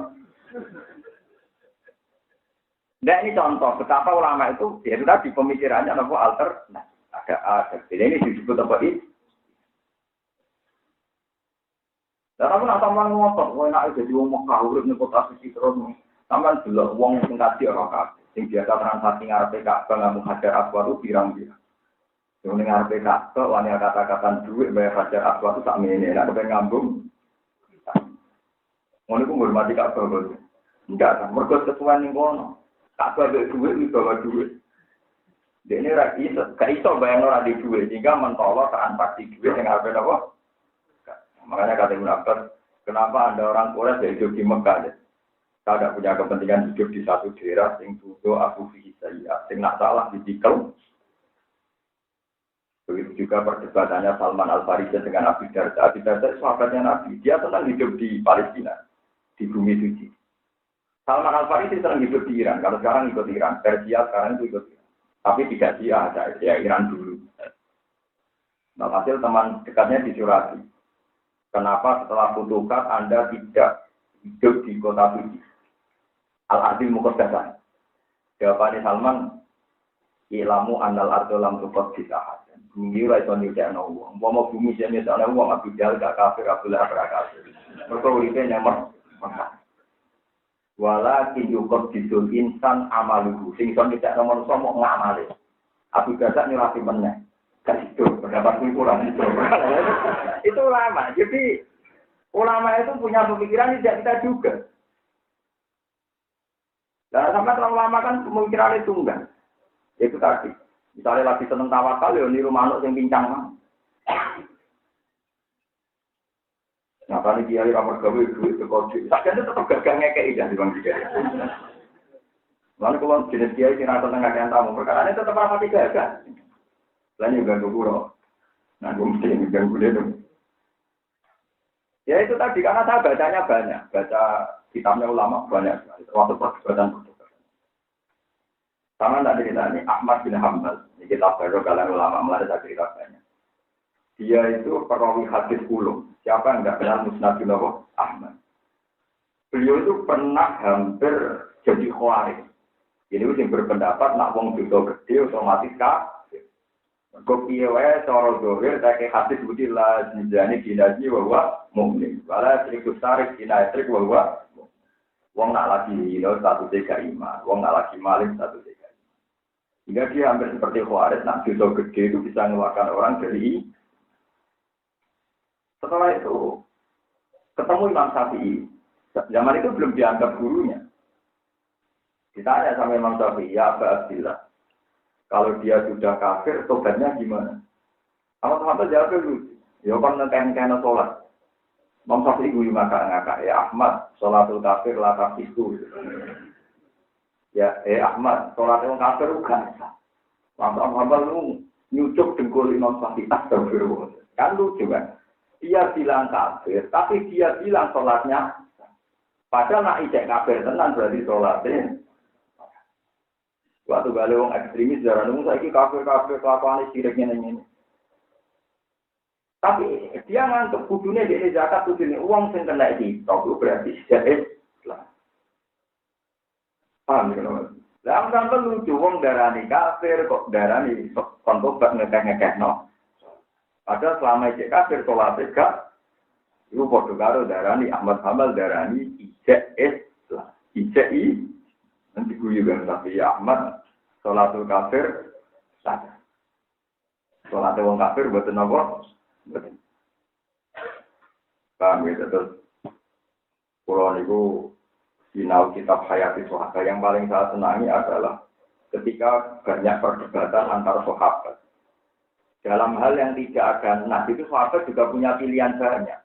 Nah, ini contoh betapa ulama itu ya tadi pemikirannya apa alter. Nah, ada. Ini disebut apa ini? Dan aku nak sampean ngotot, kowe nak jadi wong Mekah urip ning kota suci terus. Sampean delok wong sing kaji ora kabeh. Sing biasa transaksi ngarepe Ka'bah ngamu Hajar Aswad itu pirang-pirang. Sing ning ngarepe Ka'bah wani kata-katan duit bayar Hajar Aswad itu sak menene, nek kepen ngambung. Ngono iku ngurmati Ka'bah kok. Enggak, mergo sesuai ning kono. Ka'bah duit iki bawa duit. Dene ra iso, gak iso bayar ora di duit, sehingga mentolo transaksi duit sing ngarepe apa? Makanya kata Ibnu Abbas, kenapa Anda orang Quraisy hidup di Mekah? Saya tidak punya kepentingan hidup di satu daerah sing tudo aku fi saya, sing nak salah didikel. Begitu juga perdebatannya Salman Al-Farisi dengan Abi Darda. Abi Darda sahabatnya Nabi, dia senang hidup di Palestina, di bumi suci. Salman Al-Farisi senang hidup di Iran, kalau sekarang ikut Iran, Persia sekarang itu ikut Iran. Tapi tidak dia, ya Iran dulu. Nah, hasil teman dekatnya disurati. Kenapa setelah Futuhat Anda tidak hidup di kota suci? Al-Ardhil Muqaddasah. Jawabannya Salman, ilamu annal ardo lam tukot disahad. Bumi ra iso nyucekno wong. Mau bumi sing nyucekno wong Abu Jahal gak kafir, Abdullah ora kafir. Mergo uripe nyamar. Wala kinjukot disul insan amaluhu. Sing iso nyucekno manusa mok ngamale. Abu Jahal nyurati meneh. Itu pendapat kurang itu ulama. Jadi ulama itu punya pemikiran tidak kita juga. Dan sampai terlalu lama kan pemikiran itu enggak. Itu tadi. Misalnya lagi seneng tawakal ya niru manuk yang pincang. Nah, kalau dia ramah gawe duit ke kode, sakjane tetap gagal ngekeki jan Bang Diga. Lalu kalau jenis dia sing ora tengah yang tamu perkara ini tetap rapati gagal. Lain juga guru, nah gue mesti ganggu dia dong. Ya itu tadi karena saya bacanya banyak, baca kitabnya ulama banyak, termasuk perdebatan. Sama tadi kita ini Ahmad bin Hanbal, ini kitab baru kalian ulama mulai saya cerita banyak. Dia itu perawi hadis ulum. Siapa yang nggak kenal Musnad bin Ahmad? Beliau itu pernah hampir jadi khawarij. Ini yang berpendapat nak wong dosa gede otomatis kah? Kopi wae cara dohir tak hadis butilah jinjani dinaji bahwa mukmin. Wala trikus tarik dinatrik bahwa wong nak lagi hino satu tiga iman, wong nak lagi maling satu tiga iman. Hingga dia hampir seperti khawarij, nak dosa gede itu bisa mengeluarkan orang dari. Setelah itu ketemu Imam Syafi'i. Zaman itu belum dianggap gurunya. Ditanya sama Imam Syafi'i, ya Aba Abdillah. Kalau dia sudah kafir, tobatnya gimana? Sama-sama jawab dulu. Ya kan ngeken-ngeken sholat. Imam Syafi'i guyu ngakak-ngakak, ya Ahmad, sholatul kafir la tafistu. Ya, Ahmad, sholat orang kafir gak sah. Hambal lu nyucuk dengkul Imam Syafi'i astagfirullah. Kan lucu kan? Dia bilang kafir, tapi dia bilang sholatnya. Padahal nak ijek kafir tenan berarti sholatnya. Waktu balik orang ekstremis darah nunggu saya kafir kelakuan siriknya ini. Tapi dia ngantuk kudunya di zakat kudunya uang sing kena ditok itu berarti jadi Islam. Paham ya kan? Lah sampai lucu wong darani kafir kok darani kontobat ngekeh no. Padahal selama ijek kafir sholat gak itu padha karo darani Ahmad Hambal darani ijek Islam. Ijek nanti guyu kan tapi Ahmad sholatul kafir sah. Sholat wong kafir mboten napa? Paham ya, terus Pulau niku sinau kitab Hayati Sahabat yang paling saya senangi adalah ketika banyak perdebatan antar sahabat dalam hal yang tidak ada nas itu sahabat juga punya pilihan banyak.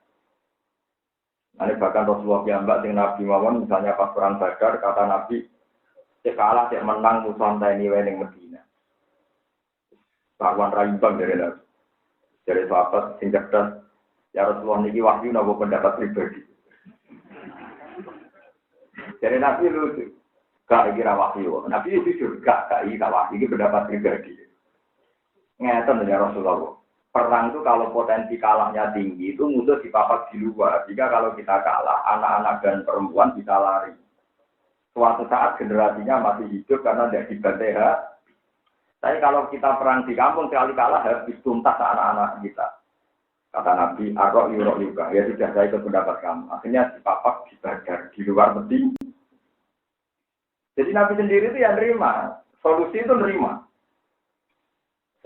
Nanti bahkan Rasulullah piyambak dengan Nabi Muhammad misalnya pas perang Badar kata Nabi cek kalah cek menang musuh ini wening Medina. Kawan raimbang dari Nabi. Dari sahabat sing cerdas, ya Rasulullah niki wahyu napa pendapat pribadi. Dari Nabi lu gak kira wahyu. Nabi itu jujur gak wahyu ini pendapat pribadi. Ngeten ya Rasulullah. Perang itu kalau potensi kalahnya tinggi itu musuh dipapak di luar. Jika kalau kita kalah, anak-anak dan perempuan bisa lari. Suatu saat generasinya masih hidup karena tidak dibantai. Tapi kalau kita perang di kampung sekali kalah habis tuntas anak-anak kita. Kata Nabi, arok yurok juga. Ya sudah saya ikut pendapat kamu. Akhirnya dipapak di Badar di luar peti. Jadi Nabi sendiri itu yang nerima. Solusi itu nerima.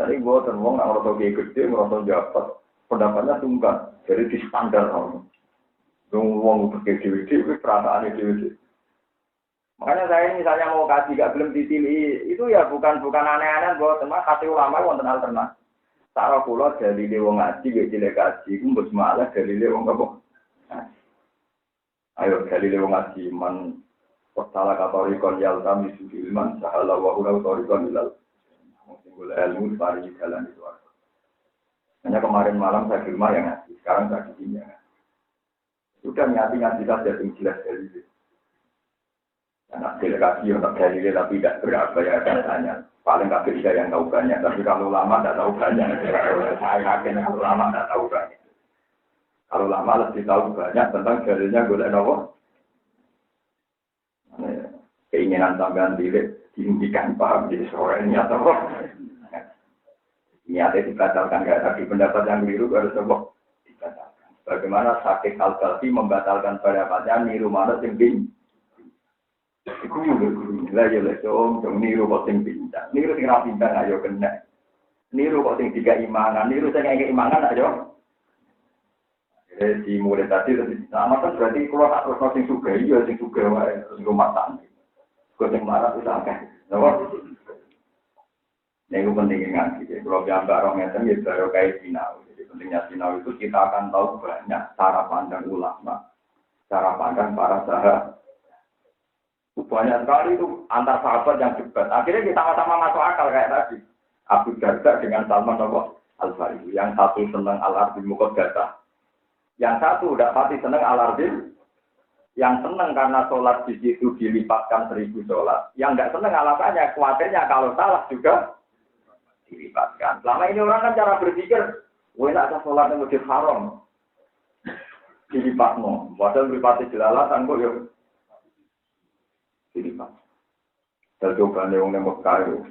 Jadi gue terwong nggak ngerasa gede, ngerasa dapat pendapatnya tunggal. Jadi di standar orang. Uang pakai DVD, perasaan DVD. Makanya saya misalnya mau kaji gak belum ditili itu ya bukan aneh-aneh bahwa teman kasih ulama wonten alternatif. Cara kula dalile wong ngaji gak jelek kaji ku mbok malah dalile wong apa. Ayo dalile wong ngaji man salah katorikon yal kami ilman sahala wa ula katorikon ilal. Singgul ilmu pari jalan itu. Hanya kemarin malam saya di rumah yang ngaji, sekarang saya di sini ya. Sudah ngaji saja yang jelas dalile. Anak delegasi untuk dalilnya tapi tidak berapa ya katanya. Paling tak bisa yang tahu banyak. Tapi kalau lama tidak tahu banyak. Saya yakin kalau lama tidak tahu banyak. Kalau lama lebih tahu banyak tentang dalilnya golek nopo. Keinginan tambahan diri diimpikan paham jadi sore ini atau apa? Niatnya dibatalkan gak tadi pendapat yang keliru harus nopo dibatalkan. Bagaimana Sakik Al-Balfi membatalkan pendapatnya niru manut yang tinggi. Iku guru lah ya lek om niru kok sing pintar. Niru sing ra pintar ayo kena. Niru kok sing tiga imangan, niru sing ngeke imangan ayo. Jadi mulai tadi sama kan berarti kalau tak terus sing sugih ya sing sugih wae rumah tangga. Kok sing marah wis akeh. Napa? Nek penting ngaji. Kalau gambar orang ngeten ya baru kayak sinau. Jadi pentingnya sinau itu kita akan tahu banyak cara pandang ulama, cara pandang para sahabat. Banyak sekali itu antar sahabat yang debat. Akhirnya kita sama-sama masuk akal kayak tadi. Abu Darda dengan Salman Al-Farisi. Yang satu senang Al-Arbil Muqaddatah. Yang satu udah pasti senang Al-Arbil. Yang senang karena sholat di situ dilipatkan 1000 sholat. Yang nggak senang alasannya, khawatirnya kalau salah juga dilipatkan. Selama ini orang kan cara berpikir, wah nak ada sholat yang masjid haram. Dilipatno. Padahal dilipati jelalatan kok ya. Dilipat. Dan coba nih orang Mekah itu,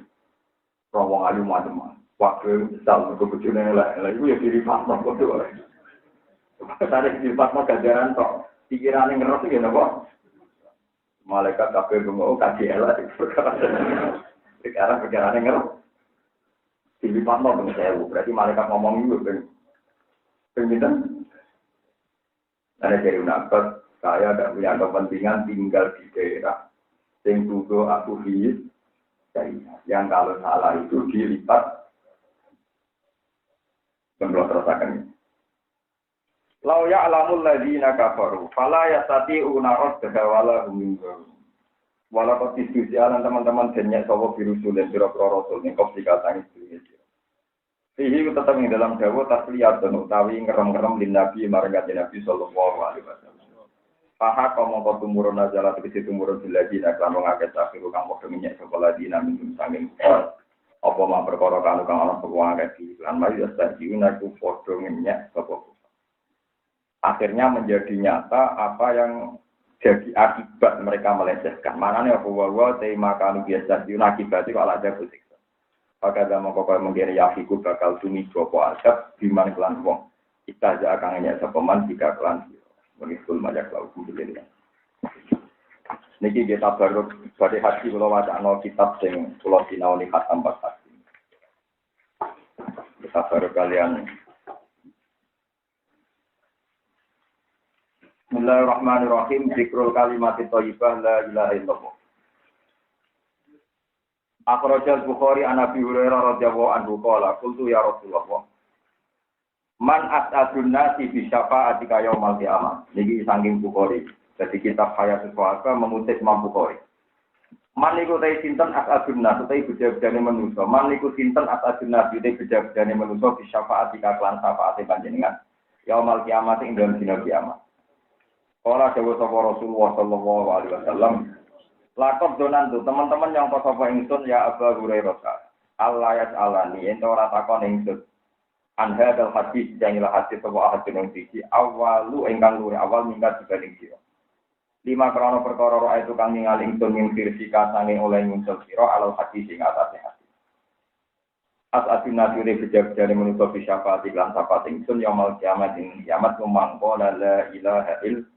rawang ayu macam-macam. Waktu misal kebetulan lah, itu ya dilipat nopo tuh. Tadi dilipat nopo gajaran toh, pikiran yang ngerti ya nopo. Malaikat kafir bengok kaji elah. Sekarang pikiran yang ngerti. Dilipat nopo sewu, berarti malaikat ngomong itu pengen. Ada dari nabat, saya tidak punya kepentingan tinggal di daerah. Yang dulu aku hidup, yang kalau salah itu dilipat. Yang belum terasakan ini. Lau ya'lamul ladzina kafaru fala yastati'una radda wala hum yunzarun. Wala kok diskusi alan teman-teman jenyak sapa birusul dan pira-pira rasul ning kok dikatani iki. Ini tetap di dalam dawa tasliyat dan utawi ngerem-ngerem lin Nabi marang Nabi sallallahu alaihi wasallam. Paha kamu kau tumurun ajalah tegesi tumurun dilagi nak lamun ngakes akhiru kang padha minyak sekolah dina minum sanging apa mah perkara kanu kang ana peluang akeh lan mari stasiun aku padha minyak sapa. Akhirnya menjadi nyata apa yang jadi akibat mereka melecehkan. Manane apa wa tema kanu biasa diun akibat itu ala ada pusing. Maka zaman kau mengira yafiku bakal tumi jopo adab di mana kelan wong. Kita aja akan nanya sepeman jika kelan mengikul majak laut kumpulnya. Niki kita baru pada hati kalau wacana kitab sing pulau sinau ni khatam hati. Kita baru kalian. Bismillahirrahmanirrahim. Zikrul kalimat thayyibah la ilaha illallah. Akhrajal Bukhari an Abi Hurairah radhiyallahu anhu qala qultu ya Rasulullah man as'adun nasi bi syafa'atika yaumal qiyamah. Niki saking Bukhari. Jadi kitab Hayatus Wahaba mengutip Imam Bukhari. Man niku ta sinten as'adun nasi ta bejane manusa. Man niku sinten as'adun nasi ta bejane manusa bi syafa'atika lan syafaate panjenengan. Yaumal qiyamah ing dalem dina kiamat. Ora dawuh sapa Rasulullah sallallahu alaihi wasallam. Lakop donan tu teman-teman yang kau sapa ingsun ya Abu Hurairah. Allah yas'alani ento ora takon ingsun. Anha dal hadis jangilah hadis sapa hadis nang siji awalu ingkang luwih awal minggat dibanding sira. 5 krana perkara roa itu kang ningali ingsun ing firsika sange oleh nyusul sira alal hadis sing atase hadis. As-atin nasire bejak-bejane menusa syafaat lan syafaat ingsun yaumul kiamat ing kiamat lumangko la ilaha illallah.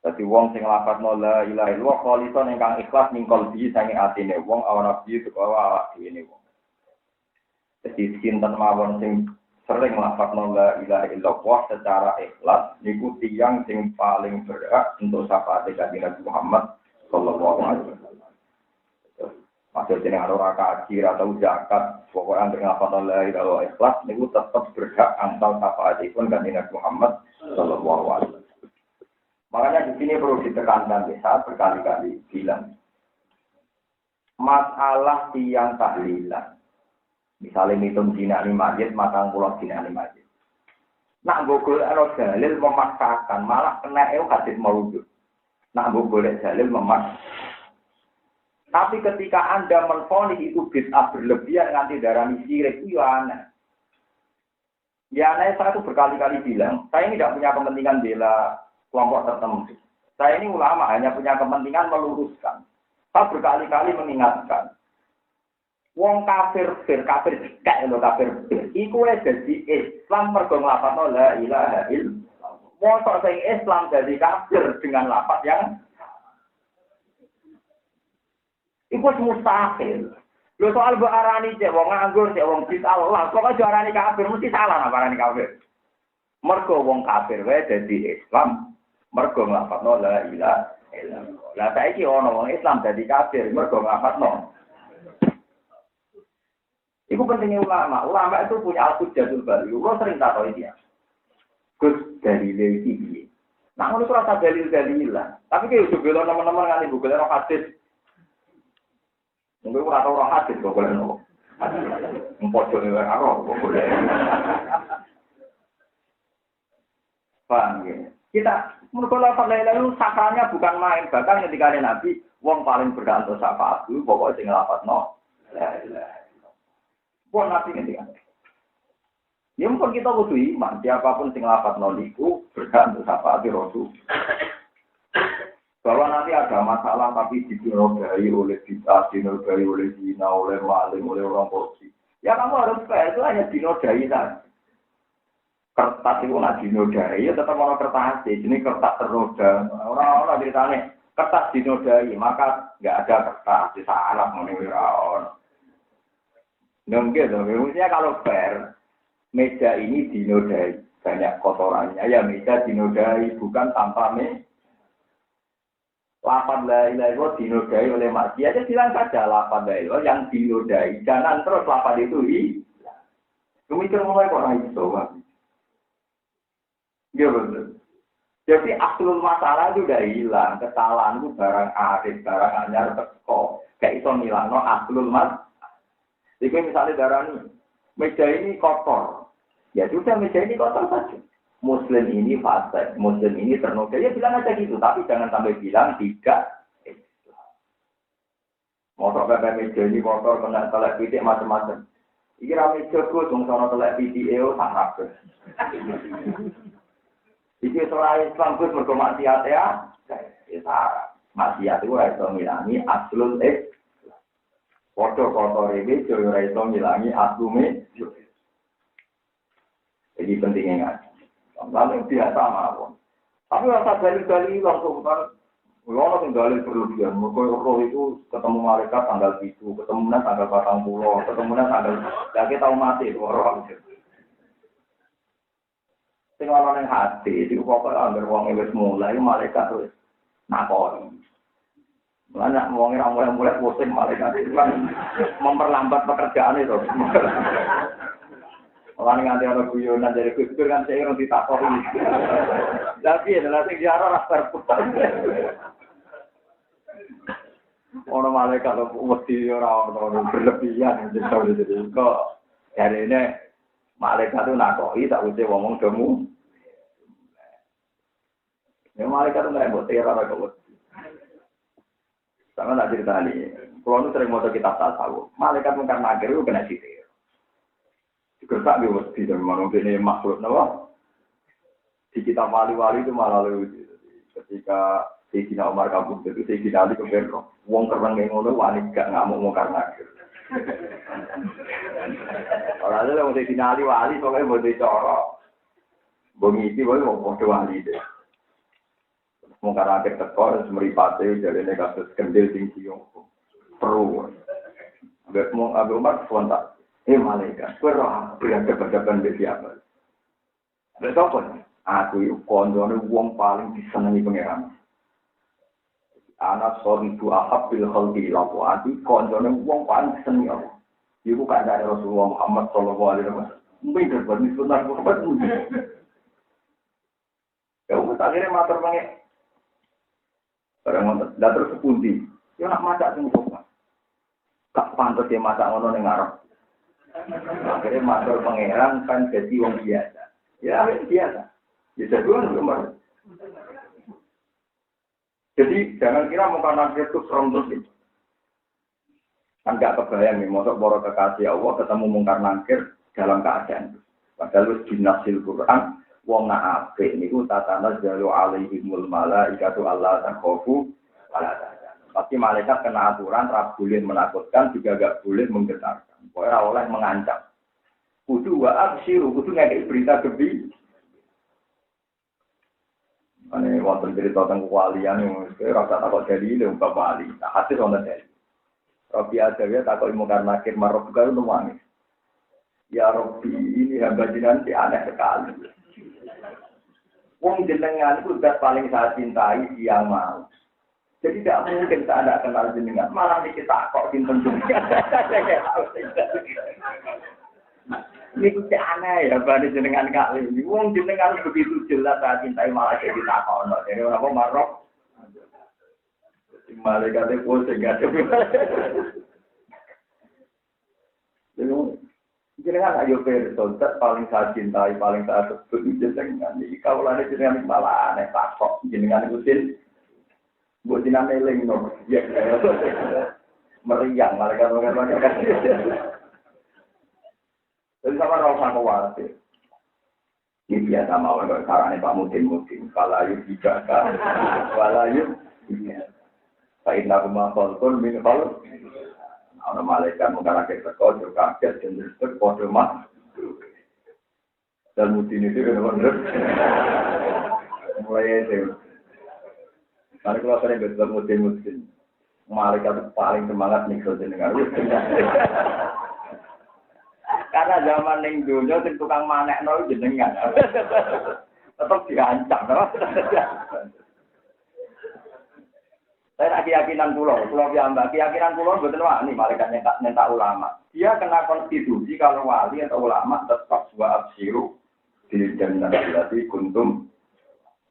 Dadi wong sing lafadzno la ilaha illallah kholison ingkang ikhlas ning kalbi sange atine wong awana nabi utawa awak dhewe wong. Dadi sinten mawon sing sering lafadzno la ilaha illallah secara ikhlas niku tiyang sing paling berhak untuk syafaat kanjeng Nabi Muhammad sallallahu alaihi wasallam. Maksud jeneng ora kaji atau zakat pokoke anggere lafadzno la ilaha illallah ikhlas niku tetep berhak antal syafaatipun kanjeng Nabi Muhammad sallallahu alaihi wasallam. Makanya di sini perlu ditekankan saya berkali-kali bilang masalah tiang tahlilan. Misalnya hitung dinani majid, matang pulau dinani majid. Nak boleh ada dalil memaksakan, malah kena hadis maudud. Nak boleh dalil memaksakan. Tapi ketika Anda menfonis itu bid'ah berlebihan nanti darah syirik itu ya aneh. Ya aneh saya itu berkali-kali bilang, saya ini tidak punya kepentingan bela kelompok tertentu. Saya ini ulama hanya punya kepentingan meluruskan. Saya berkali-kali mengingatkan. Wong kafir kayak lo kafir. Iku jadi Islam mergo nglafadzno la ilaha illallah. Mosok sing Islam jadi kafir dengan lafaz yang iku mustahil. Lho soal mbok arani cek wong nganggur cek wong bid'ah Allah, kok aja arani kafir mesti salah napa arani kafir. Mergo wong kafir wae dadi Islam. Mergo nglafadzno la ilaha illallah. Lah saiki ana wong Islam dadi kafir mergo nglafadzno. Iku pentingnya ulama. Ulama itu punya al-hujjatul baligh. Lo sering takoi dia. Gus dalile iki piye? Nah ngono ora tak dalil-dalilan. Tapi ki yo bela teman-teman nganti Google ora hadis. Mungkin ora tau ora hadis kok golek nopo. Empojok wae karo kok golek. Paham ya? Kita menurut lalu sakralnya bukan main, bahkan ketika ada Nabi, wong paling berhak untuk syafaat itu pokoknya sing lafadzno la ilaha illallah. Pun Nabi ngendikan. Ya mungkin kita kudu iman, siapapun sing lafadzno niku berhak untuk syafaat Rasul. Bahwa nanti ada masalah tapi dinodai oleh bid'ah, dinodai oleh zina, oleh maling, oleh orang korupsi. Ya kamu harus fair, itu hanya dinodai saja. Kertas itu nak dinodai, ya tetap orang kertas ini kertas ternoda. Orang-orang ceritanya kertas dinodai, maka nggak ada kertas di salah menurut. Nggak gitu, maksudnya kalau fair, meja ini dinodai, banyak kotorannya, ya meja dinodai, bukan tanpa meja. Lafaz la ilaha illallah dinodai oleh maksiat, aja bilang saja lafaz la ilaha yang dinodai, jangan terus lafaz itu hilang. Kemikir mulai orang itu, Iya betul. Jadi aslul masalah itu udah hilang. Kesalahan itu barang arif, barang anyar teko. Kayak iso ngilangno aslul masalah. Jadi misalnya darah ini, meja ini kotor. Ya sudah meja ini kotor saja. Muslim ini fasik, Muslim ini ternoda. Ya bilang aja gitu, tapi jangan sampai bilang tidak. Motor PP meja ini kotor, kena telek pitik macam-macam. Iki ra meja ku dong sono telek pitik sarap. Iki soal Islam ku mergo maksiat ya. Ya sarap. Maksiat itu ora iso ngilangi aslul Foto kotor ini joyo ora iso ngilangi aslume. Jadi pentingnya kan. Lalu biasa mawon. Tapi rasa dalil-dalil langsung kan. Kalau yang dalil berlebihan, mereka roh itu ketemu malaikat tanggal 7, ketemunya tanggal 40, ketemunya tanggal. Ya kita tahu mati orang. Sing ana ning hati, itu pokoknya anggar wong wis mulai malaikat wis nakoni. Mulanya wong ora mulai pusing malaikat itu kan memperlambat pekerjaan itu. Orang nganti ana guyonan dari Gusdur kan saya orang ditakoni. Tapi adalah sing diarah rasa putar. Orang malaikat mesti orang berlebihan jadi kok hari ini malaikat itu nakoi tak usah ngomong kamu. Ya malaikat itu nggak buat teror atau sama tak cerita nih. Kalau nu sering mau kitab tasawuf, malaikat mungkin nakir itu kena sihir. Juga tak mesti dari mana ini makhluk nawa. Di kitab wali-wali itu malah lucu. Ketika Sayyidina Umar kabur itu Sayyidina Ali keberko. Wong keren yang ngono wali gak ngamuk mungkar nakir. Kalau ada yang Sayyidina Ali wali pokoknya mau dicorok. Bengiti boleh mau foto wali deh. Mungkar nakir tekor semeripati jadi kasus kendil tinggi yang perlu. Agak Umar sebentar. Malaikat, kurang berhadapan dengan siapa? Betul kan? Aku itu kondone wong paling disenangi pangeran. Anak sorry bu ahab bil khalqi lapo ati kondone wong paling disenangi aku. Iku kandhane Rasulullah Muhammad sallallahu alaihi wasallam. Pinter banget sunah Muhammad. Ya wong akhire matur pange. Barang datur sepundi. Yo nak maca sing sopan. Tak pantes ya maca ngono ning ngarep. Akhirnya matur pangeran kan jadi wong biasa. Ya biasa. Ya jagoan nomor. Jadi jangan kira muka nakir itu serem terus. Kan gak kebayang nih, masuk para kekasih Allah ketemu mungkar nakir dalam keadaan itu. Padahal di nasil Quran, wong na'afe niku tatana jalu alaihimul malaikatu Allah takhofu wala tahzanu. Pasti malaikat kena aturan, tak boleh menakutkan, juga gak boleh menggetarkan. Pokoknya oleh mengancam. Kudu wa absyiru, kudu ngekei berita gembira. Ane wonten cerita tentang kewalian yang rasa takut jadi itu bukan wali. Tak hasil wonten jadi. Robi Adawiyah takut mungkar nakir marok juga itu nangis. Ya Robi ini hamba jenengan aneh sekali. Wong jenengan itu sudah paling saya cintai yang mau. Jadi tidak mungkin saya tidak kenal jenengan. Malah kita kok simpen jenengan. Ini kucing aneh ya, bani jenengan kali ini. Wong jenengan begitu jelas saya cintai malah jadi takon. Jadi orang marok. Malaikatnya pusing gak ada. Jenengan ayo person, paling saya cintai, paling saya sebut jenengan. Jadi kaulah jenengan malah aneh takok. Jenengan ikutin. Buat jenengan meling no. Meriang malaikat. Jadi sama rasa khawatir. Ini biasa mau kalau caranya Pak Mudin. Walayub dijaga. Walayub dijaga. Sain aku mengkolkun min kol. Ada malaikat mengkarakter sekol. Juga kaget dan disebut kode mas. Dan Mudin itu benar-benar. Mulai itu. Nanti kalau saya betul Mudin. Malaikat paling semangat nih kalau jenengan. Karena zaman ning dunya sing tukang manekno jenengan. Tetep diancam, no? Saya keyakinan kula piyambak, keyakinan kula mboten wani malaikat nyentak ulama. Dia kena konstitusi kalau wali atau ulama tetap wa absiru bil jannati allati kuntum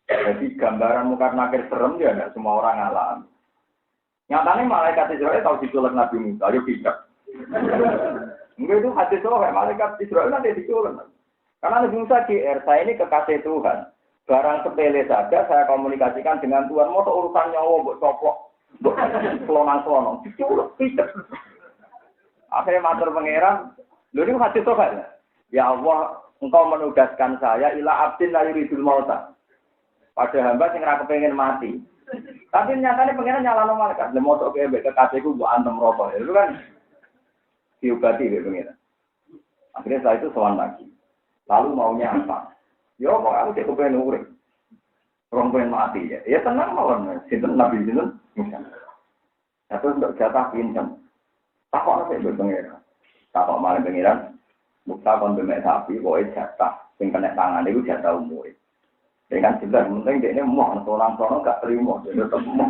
Jadi gambaran mungkar nakir serem ya enggak semua orang alami. Nyatanya malaikat Israel tahu diculik Nabi Musa, yo tidak. Enggak itu hadis soal malaikat Israel nanti diculik. Karena Nabi Musa GR, saya ini kekasih Tuhan. Barang sepele saja saya komunikasikan dengan Tuhan. Mau urusan nyawa buat coplok, buat selonang-selonang, diculik tidak. Akhirnya matur pangeran, lho ini hadis soal. Ya Allah, engkau menugaskan saya ila abdin la yuridul mauta. Pada hamba sing ora kepengin mati. Tapi nyatanya pengen nyalano malaikat. Lha motok ke kekasihku mbok antem rokok. Itu kan diobati ke pengen. Akhirnya setelah itu sowan lagi. Lalu maunya apa? Yo kok aku cek kepengin urip. Orang pengen mati ya. Ya tenang mawon. Sinten Nabi sinten? Terus untuk jatah pinten. Takok nek pengen. Takok malah pengiran. Muka kon bemek sapi, pokoknya jatah. Sing kena tangan itu jatah umur. Dengan jelas, penting dia ini mau tolong-tolong gak terima. Dia tetap mau.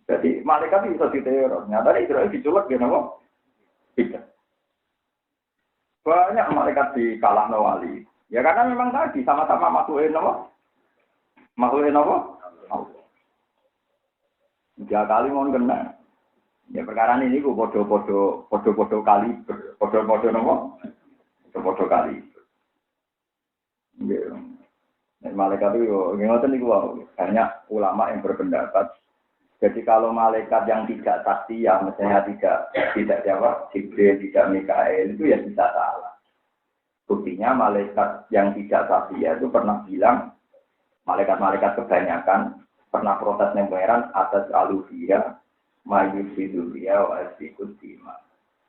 Jadi malaikat bisa diteror. Nyata Israel diculik dia nama. Tidak. Banyak malaikat di kalah wali. Ya karena memang tadi sama-sama makhluk nama. Makhluk nama. 3 kali mau kena. Ya perkara ini ku podo kali, podo nopo, podo kali. Ya, malaikat itu, ngoten niku banyak ulama yang berpendapat. Jadi kalau malaikat yang tidak tasya, misalnya tidak jawab, Jibril, tidak Mikael itu ya bisa salah. Buktinya malaikat yang tidak tasya itu pernah bilang, malaikat-malaikat kebanyakan pernah protes nang pangeran atas alusia. Mayus itu dia wasikut dima.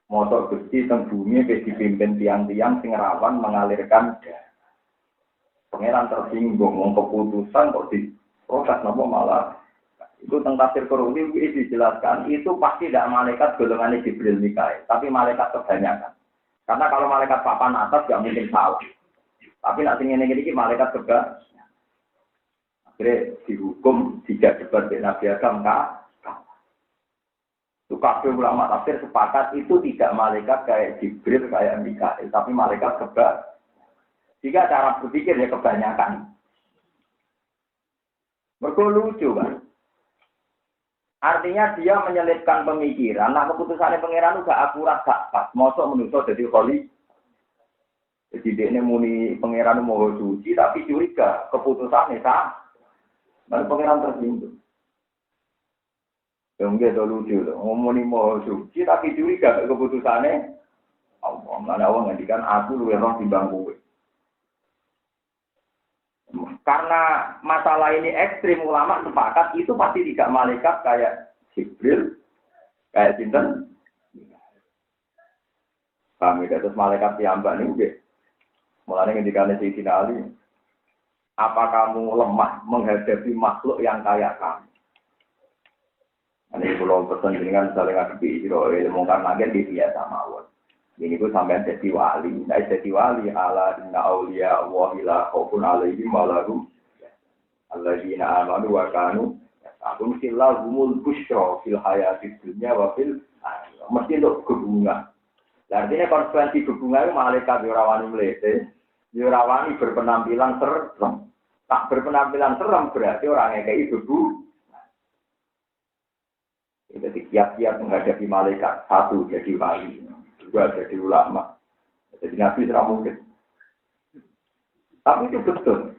Motor Gusti teng bumi wis dipimpin tiang-tiang sing rawan mengalirkan darah. Pangeran tersinggung wong keputusan kok diprotes napa malah itu teng tafsir Qur'ani iki dijelaskan itu pasti tidak malaikat golongan Jibril Mikail, tapi malaikat kebanyakan. Karena kalau malaikat papan atas enggak mungkin salah. Tapi nek sing ngene iki malaikat kebanyakan. Akhirnya dihukum tidak debat dengan Nabi Adam itu kabeh ulama tafsir sepakat itu tidak malaikat kayak Jibril, kayak Mikail, tapi malaikat kebanyakan. Jika cara berpikir ya kebanyakan. Mergo lucu kan. Artinya dia menyelipkan pemikiran, nah keputusannya pangeran udah akurat gak pas, mosok menungso jadi kholi. Jadi dia ini muni pangeran mau suci tapi curiga keputusannya sah. Lalu pangeran tersinggung. Yang dia lucu loh, ngomongin mau suci tapi curiga keputusannya. Allah, mana Allah ngandikan aku luwih roh timbang kowe. Karena masalah ini ekstrim ulama sepakat itu pasti tidak malaikat kayak Jibril, kayak sinten. Kami terus malaikat piyambak niku. Mulane ngendikane Sayyidina Ali, apa kamu lemah menghadapi makhluk yang kayak kamu? Ini pulau pesan dengan saling ngadepi sira ilmu kan magen di biasa mawon. Ini ku sampean dadi wali, nek dadi wali ala inna auliya wa ila khaufun alaihim wa lahum alladzina amanu wa kanu yaqulun sillahumul busyra fil hayatid dunya wa fil akhirah. Mesti untuk hubungan. Artinya konsekuensi hubungan itu malaikat ora wani mlete, ora wani berpenampilan serem. Tak berpenampilan serem berarti orang ngekei hubungan. Jadi siap-siap menghadapi malaikat, 1 jadi wali, 2 jadi ulama, jadi nabi tidak mungkin. Tapi itu betul.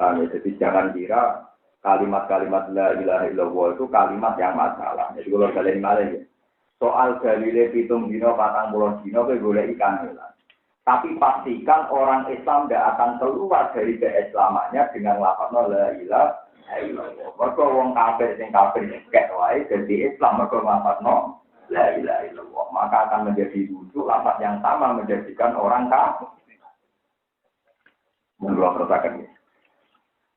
Jadi jangan kira kalimat-kalimat la ilaha illallah itu kalimat yang masalah. Jadi kalau kalian malah ya, soal dalile 7 dino 40 dino ke boleh ikan hilang. Tapi pastikan orang Islam tidak akan keluar dari keislamannya dengan lafaz la ilaha. Mereka wong kafir sing kafir kek wae dadi Islam mereka lafazno la ilaha illallah maka akan menjadi lucu lafaz yang sama menjadikan orang kafir. Menurut perkataan ini.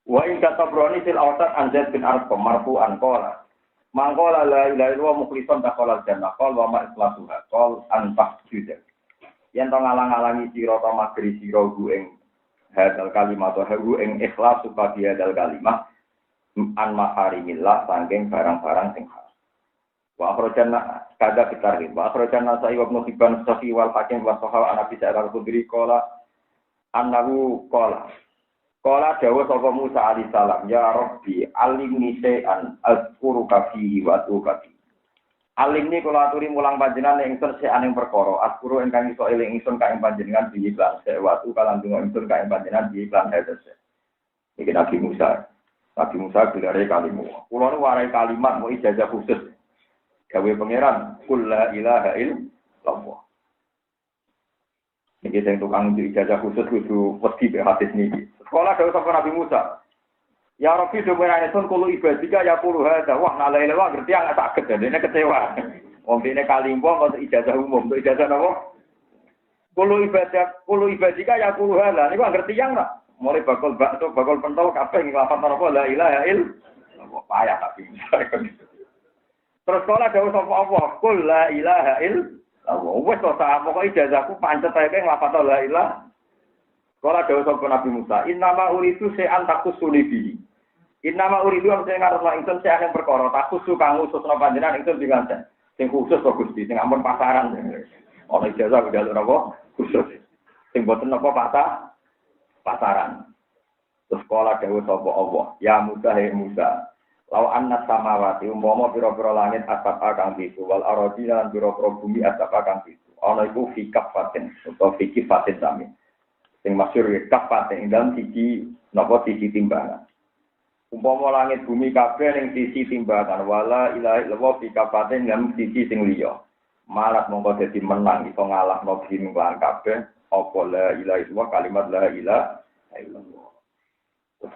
Wa in katabroni fil awsat anzad bin arqam marfu'an qala mangqala la ilaha illallah mukhlishan dakhala jannah qala wa ma ikhlasuha qala an tahjuda. Yen to ngalang-alangi sira ta magri sira ing hadal kalimat atau ing ikhlas supaya hadal kalimat an maharimillah sangking barang-barang sing haram. Wa akhrajana kada fitarin wa akhrajana sa'i wa ibn Sufyan wal hakim wa sahal an Abi Sa'id al-Khudri qala annahu qala Kala dawuh sapa Musa alaihi salam, ya Rabbi, alimni shay'an azkuruka fihi wa atuka fihi. Alimni kula aturi mulang panjenengan ingsun sean ing perkara, azkuru ingkang iso eling ingsun ka ing panjenengan bihi lan sewatu kalan donga ingsun ka ing panjenengan bihi lan hadese. Iki Nabi Musa. Nabi Musa bilare kalimu. Kula nu warai kalimat mau ijazah khusus. Gawe pangeran, qul la ilaha illallah. Iki sing tukang ijazah khusus kudu wedi be hadis niki. Sekolah dawuh sapa Nabi Musa. Ya Rabbi domenane sun kulo ibadika ya kulo hada. Wah nalai lewa ngerti enggak saged dene kecewa. Wong dene kalimpo kok ijazah umum, kok ijazah napa? Kulo ibadika ya kulo hada. Niku ngerti yang enggak? Mulai bakul bakso, bakul pentol kabeh nglafat napa la ilaha illallah. Payah Nabi Musa. Terus sekolah dawuh sapa Allah, kul la ilaha illallah. Wes to sak pokoke ijazahku pancet ae nglafat la ilaha. Kala dawuh sapa Nabi Musa, innama uridu se'an takusuni bihi. Innama uridu sing ngarep ingsun se'an yang perkara takusu kang khususna panjenengan ingsun dikanten. Sing khusus kok Gusti, sing ampun pasaran. Ana ijazah beda napa khusus. Sing boten napa pasaran. Terus kala dawuh sapa Allah, ya Musa he Musa. Lau anna samawati umpama pira-pira langit asap kang pitu wal ardi lan pira-pira bumi asap kang pitu. Ana iku fi kafatin utawa fi kifatin sami. Sing masyhur kafatin dalam siji napa siji timbangan. Umpama langit bumi kabeh ning sisi timbangan wala ilaha illallah fi kafatin dalam sisi sing liya. Malah mongko dadi menang iso ngalahno bumi lan kabeh apa la ilaha illallah kalimat la ilaha illallah.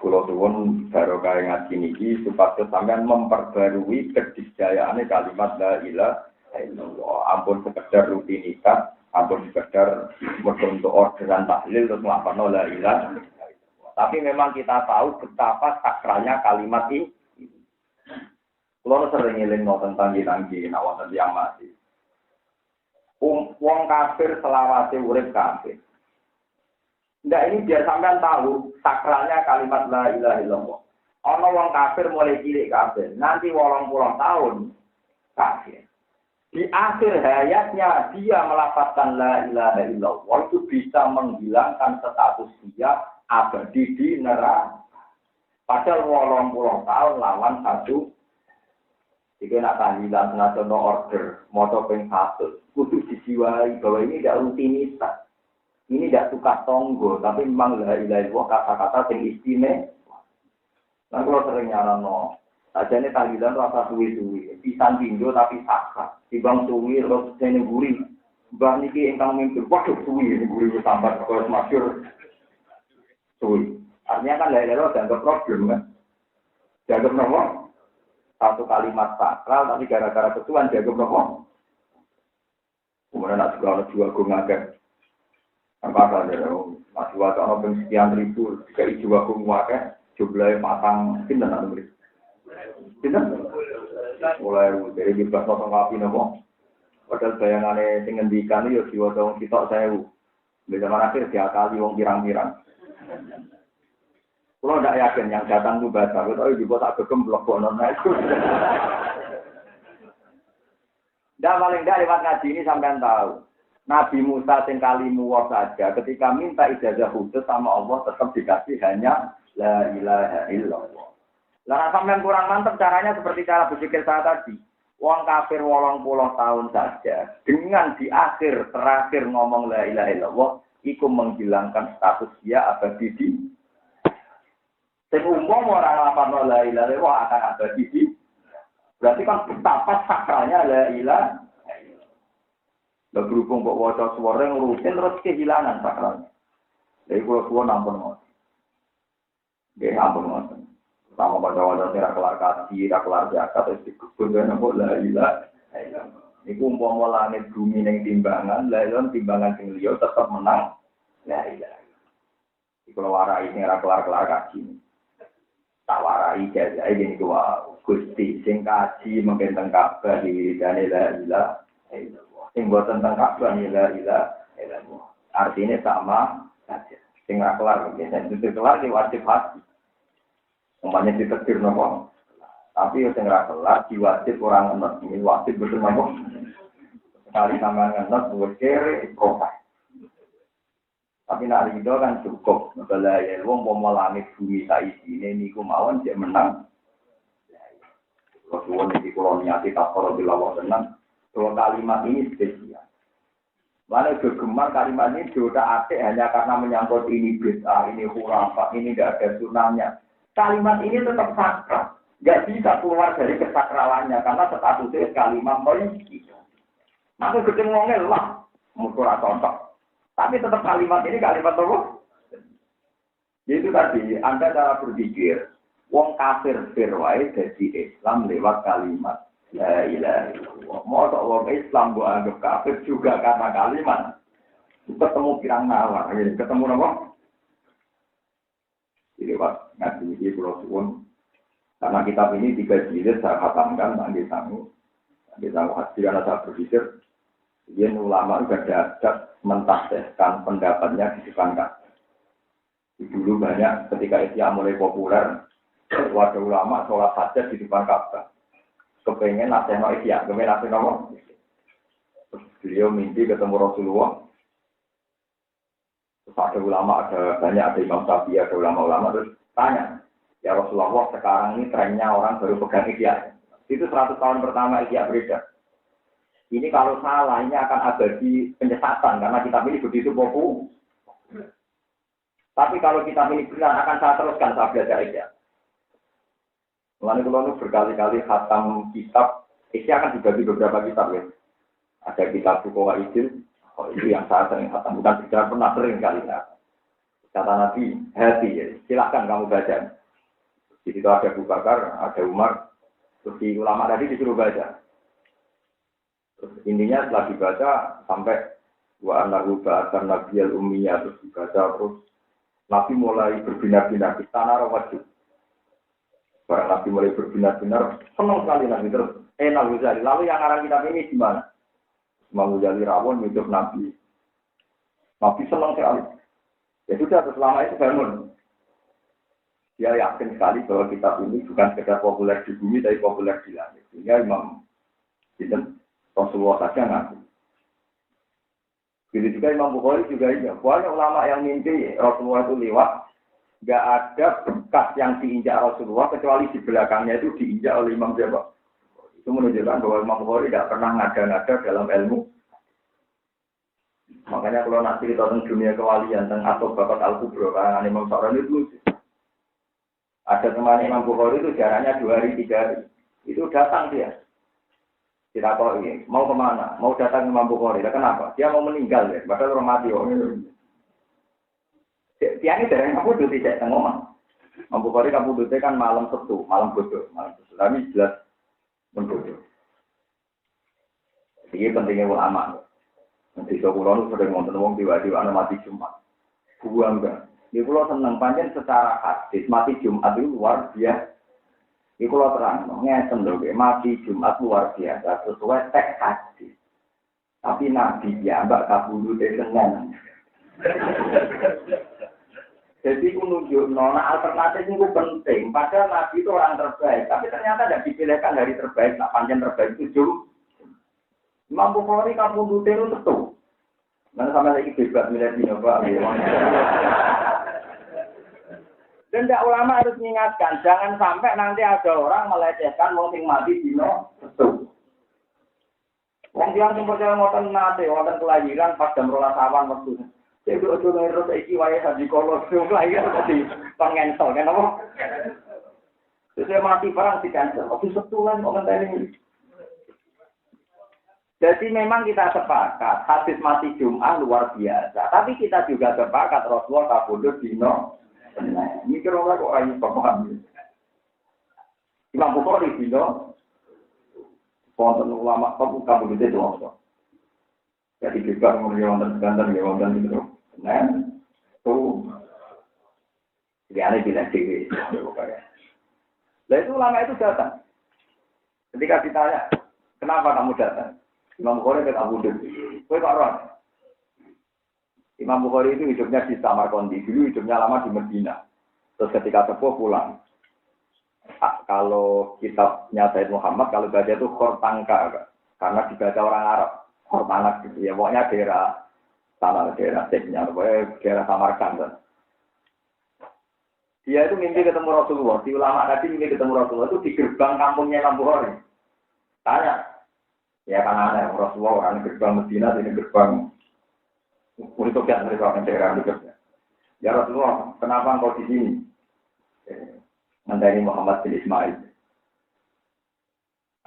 Kulo suwun barokah ngaji niki supaya sampean memperbarui kedisjayaane kalimat la ilaha illallah. Ampun sekedar rutinitas, ampun sekedar untuk orderan tahlil terus nglafalno la ilaha illallah. Tapi memang kita tahu betapa sakralnya kalimat ini. Kulo sering ngelingno tentang jenengan wonten tiyang mati. Wong kafir selawase urip kafir. Ndak ini biar sampean tahu sakralnya kalimat la ilaha illallah. Ana wong kafir mulai cilik kafir, nanti 80 tahun kafir. Di akhir hayatnya dia melafazkan la ilaha illallah itu bisa menghilangkan status dia abadi di neraka. Padahal 80 tahun lawan satu. Jika nak tahlilan nasional order, motor ping 1, kudu dijiwai bahwa ini tidak rutinitas. Ini tidak tukar tonggo, tapi memang la ilaha illallah kata-kata yang istimewa. Nah, kalau sering nyarano, saja ini tahlilan rasa suwi-suwi, pisan tinjo tapi sakral. Dibang suwi, terus ini gurih. Bah niki ingkang mimpi, waduh suwi, ini gurih sambat, kalau masyur suwi. Artinya kan la ilaha illallah dianggap problem kan? Dianggap nomor satu kalimat sakral, tapi gara-gara ketuan dianggap nomor. Kemudian nak juga ada dua gungagak. Apakah ada masih waktu orang sekian ribu dari jiwa kumwakeh jumlahnya matang pindah atau beri pindah mulai dari bebas nonton kapi nopo padahal bayangannya tinggal diikan itu jiwa dong kita saya di zaman akhir diakali wong pirang-pirang. Kalau tidak yakin yang datang itu bahasa tapi juga tak kegemblok bonon itu. Dan paling tidak lewat ngaji ini sampean tahu. Nabi Musa sing kalimu saja ketika minta ijazah khusus sama Allah tetap dikasih hanya la ilaha illallah. Lah sampean kurang mantap caranya seperti cara berpikir saya tadi. Wong kafir 80 tahun saja dengan di akhir terakhir ngomong la ilaha illallah iku menghilangkan status dia abadi di. Sing umum orang ngapalno la ilaha illallah akan abadi di. Berarti kan betapa sakralnya la ilaha. Berhubung kok wajah suara yang rutin terus kehilangan sakralnya. Jadi kalau suara nampun ngoten. Dia nampun ngoten. Sama pada wajah tidak kelar kaji, tidak kelar zakat, terus dikubur dengan apa la ilaha illallah. Ini umpama langit bumi yang timbangan, la ilaha timbangan sing liya tetap menang la ilaha. Iki kalau warai sing ora kelar kaji. Tak warai jajae iki kuwi Gusti sing kaji mungkin teng kabeh diwiridane la ilaha illallah. Sing boten tentang Ka'bah la ilaha illallah. Artinya sama saja. Sing ra kelar nggih, sing kelar di wajib hati. Umpamanya ditekdir napa? Tapi sing ra kelar diwajib orang enak ini wajib betul napa? Sekali sampean ngenes wis kere proses. Tapi nak ridho kan cukup. Bala ya wong pomo langit bumi sak isine niku mawon jek menang. Rasulullah iki kula niati takoro dilawah tenan. Dua kalimat ini spesial. Mana gemar kalimat ini sudah atik hanya karena menyangkut ini bid'ah, ini khurafat, ini tidak ada sunahnya. Kalimat ini tetap sakral. Nggak bisa keluar dari kesakralannya karena statusnya kalimat politik. Maka kita ngomongnya lah, musuh contoh. Tapi tetap kalimat ini kalimat apa? Itu tadi, Anda cara berpikir, wong kafir firwai dari Islam lewat kalimat la ilaha illallah. Mau wong Islam gua anggap kafir juga karena kalimat. Ketemu pirang nalar, ketemu apa? Jadi Pak, ngaji ini pulau suwun. Karena kitab ini 3 jilid saya khatamkan, nanti sanggup hati karena saya berpikir, dia ulama juga ada mentahsihkan pendapatnya di depan Ka'bah. Dulu banyak ketika Isya mulai populer, ada ulama sholat hajat di depan Ka'bah. Kepengen nasihno Isya, kepengen nasihno apa? Beliau mimpi ketemu Rasulullah. Terus ada ulama, ada banyak, ada Imam Syafi'i, ada ulama-ulama, terus tanya, ya Rasulullah sekarang ini trennya orang baru pegang Isya. Itu 100 tahun pertama Isya beredar. Ini kalau salah, ini akan abadi penyesatan, karena kitab ini begitu populer. Tapi kalau kitab ini benar, akan saya teruskan, saya belajar Isya. Mulanya kalau berkali-kali khatam kitab, Isya akan dibagi beberapa kitab ya. Ada kitab Fuqaha Idil, itu yang saya sering khatam, bukan bicara pernah sering kali ya. Kata Nabi, hati ya, silahkan kamu baca. Di situ ada Abu Bakar, ada Umar, terus di ulama tadi disuruh baca. Terus intinya setelah dibaca sampai wa annahu ba'atsan nabiyal ummiyah terus dibaca terus Nabi mulai berbinar-binar di tanah rawajud. Barang Nabi mulai berbinar-binar senang sekali Nabi terus Ghazali. Lalu yang ngarang kitab ini di mana? Imam Ghazali rawon hidup Nabi. Nabi senang sekali. Ya sudah selama itu bangun. Dia yakin sekali bahwa kitab ini bukan sekedar populer di bumi tapi populer di langit. Sehingga Imam Rasulullah saja ngaku. Jadi juga Imam Bukhari juga ini. Banyak ulama yang mimpi Rasulullah itu lewat. Nggak ada bekas yang diinjak Rasulullah kecuali di belakangnya itu diinjak oleh Imam Jabal. Itu menunjukkan bahwa Imam Bukhari tidak pernah ngada-ngada dalam ilmu. Makanya kalau nanti kita tentang dunia kewalian tentang atau bakat Al-Kubro karangan Imam Sa'rani itu lucu. Ada teman Imam Bukhari itu jaraknya 2 hari 3 hari. Itu datang dia. Tidak tahu ini, mau kemana? Mau datang ke Imam Bukhari. Kenapa? Dia mau meninggal ya, padahal orang mati. Dia ini dari kamu duduk tidak ngomong. Imam Bukhari kamu duduk kan malam Sabtu, malam bodoh. Tapi jelas menbodoh. Ini pentingnya ulama. Nanti sekolah itu sering nonton wong tiba-tiba mati Jumat. Buang enggak. Ini kalau senang panjang secara hadis mati Jumat itu luar biasa. Ini kalau terang, ngeten loh, mati Jumat luar biasa sesuai teks hadis. Tapi Nabi ya mbak kabulu dengan. Jadi menunjuk nona alternatif itu penting. Padahal Nabi itu orang terbaik, tapi ternyata tidak dipilihkan dari terbaik. Nah panjang terbaik itu Jumat. Imam Bukhari kabulu itu betul. Nanti sampai lagi bebas milih di Nova. Dan tidak ulama harus mengingatkan, jangan sampai nanti ada orang melecehkan wong sing mati dino betul. Wong yang percaya ngoten nate wonten kelahiran pas jam 12 awan wektu. Itu ojo ngerti saiki wae haji kolo kelahiran dadi pengensel kan apa? Terus mati barang di cancel. Oke setulan kok ngenteni. Jadi memang kita sepakat hadis mati Jumat luar biasa, tapi kita juga sepakat Rasulullah kabudut dino. Nah, ini kira-kira kok ayu paham. Imam Bukhari dino wonten ulama kabudut itu apa? Jadi kita mulai wonten ganten itu. Nah, tuh dia ada bilang dewi. Lalu itu ulama itu datang. Ketika ditanya, kenapa kamu datang? Imam Bukhari kata Abu Dhabi. Kowe kok ora? Imam Bukhari itu hidupnya di Samarkandi, dulu hidupnya lama di Medina. Terus ketika sepuh pulang. Kalau kitabnya Said Muhammad, kalau baca itu Khortangka, karena dibaca orang Arab. Khortanak gitu ya, pokoknya daerah tanah daerah Ceknya, daerah Samarkand. Dia itu mimpi ketemu Rasulullah. Si ulama tadi mimpi ketemu Rasulullah itu di gerbang kampungnya Lambuhori. Tanya, ya kan aneh Rasulullah orang gerbang Medina ini gerbang untuk yang mereka daerah itu. Ya Rasulullah, kenapa engkau di sini? Ngenteni Muhammad bin Ismail.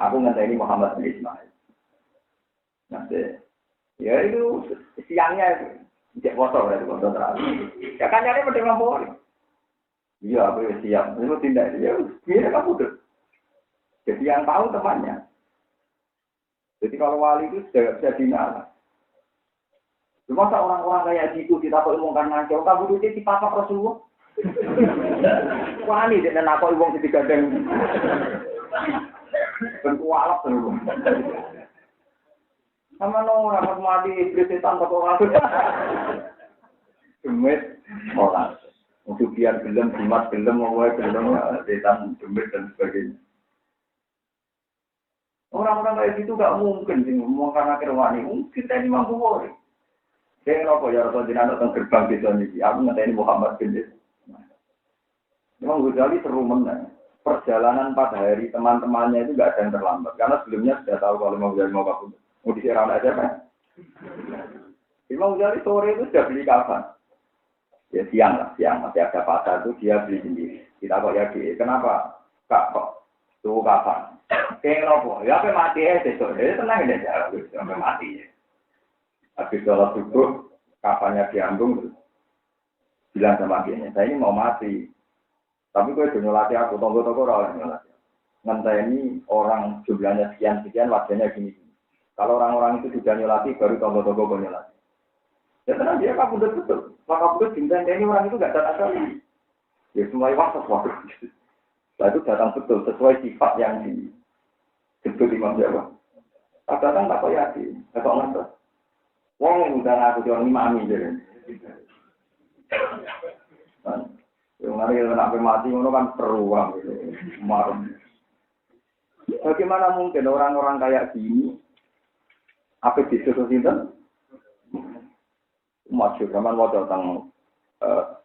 Aku ngenteni Muhammad bin Ismail. Nanti, ya itu siangnya itu. Cek foto berarti foto terakhir. Ya kan nyari pada Lambuhori. Iya, aku siap. Itu tidak. Ya, biar kamu tuh. Jadi yang tahu temannya. Jadi kalau wali itu sudah bisa dinalar. Cuma orang-orang kayak gitu kita kok ngomongkan ngancur, kamu tuh di papa Rasulullah. Wali dan aku ngomong di gadang. Berkualap terus. Sama orang mati iblis setan kok orang. Demit orang. Untuk biar gelem, jimat gelem, ngomongnya gelem, setan, demit dan sebagainya. Orang-orang kayak gitu gak mungkin sih ngomong karena kerwani. Mungkin kita ini mampu boleh. Saya ngerokok ya Rasul Jinan datang gerbang di sana ini. Aku ngeteni Muhammad bin Ismail. Memang Ghazali seru menang. Perjalanan 4 hari teman-temannya itu gak ada yang terlambat. Karena sebelumnya sudah tahu kalau mau Ghazali mau kabur. Mau disirah aja kan. Imam Ghazali sore itu sudah beli kafan. Ya siang masih ada pasar itu dia beli sendiri. Kita kok ya kenapa? Kak kok tuh kafan. Kayak nopo, ya apa mati besok, jadi tenang aja, sampai mati. Habis sholat subuh, kafannya diambung, bilang sama dia, saya ini mau mati. Tapi gue udah nyolati aku, tonggo-tonggo orang nyolati. Ngenteni orang jumlahnya sekian, wajahnya gini. Kalau orang-orang itu sudah nyolati, baru tonggo-tonggo gue nyolati. Ya tenang dia, kamu betul. Maka betul, cinta ini orang itu gak datang sekali. Ya semua waktu sesuatu. Setelah itu datang betul, sesuai sifat yang disebut Imam Jawa. Kadang tak kok yakin, tak kok ngerti. Wong yang udah aku jual 5 amin jadi. Yang nanti sampai mati, itu kan peruang gitu. Marem. Bagaimana mungkin orang-orang kayak gini, apa disuruh sinten? Masyhur zaman mau datang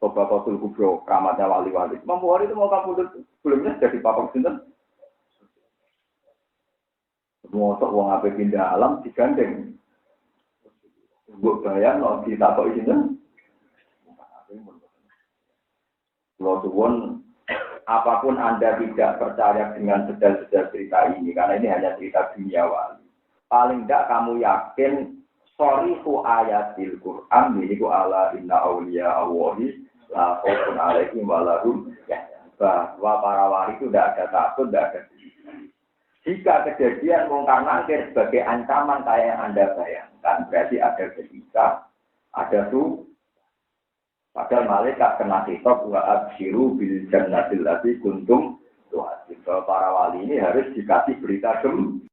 beberapa kubro keramatnya wali-wali. Mampu hari itu mau kabur sebelumnya jadi papak sinten. Mosok wong ape pindah alam digandeng. Mbok bayang nek ditakoki sinten? Kalau suwun apapun Anda tidak percaya dengan detail-detail cerita ini karena ini hanya cerita duniawi. Paling tidak kamu yakin shorihu ayatil Quran yaiku ala inna auliya Allahi la khaufun alaihim wa lahum yahzanun. Bahwa para wali itu tidak ada takut, tidak ada. Jika kejadian mungkar nangkir sebagai ancaman kayak yang Anda bayangkan, berarti ada ketika, ada tuh, padahal malaikat kena kitab wa absyiru bil jannatil lati kuntum tu'adun. Para wali ini harus dikasih berita gembira.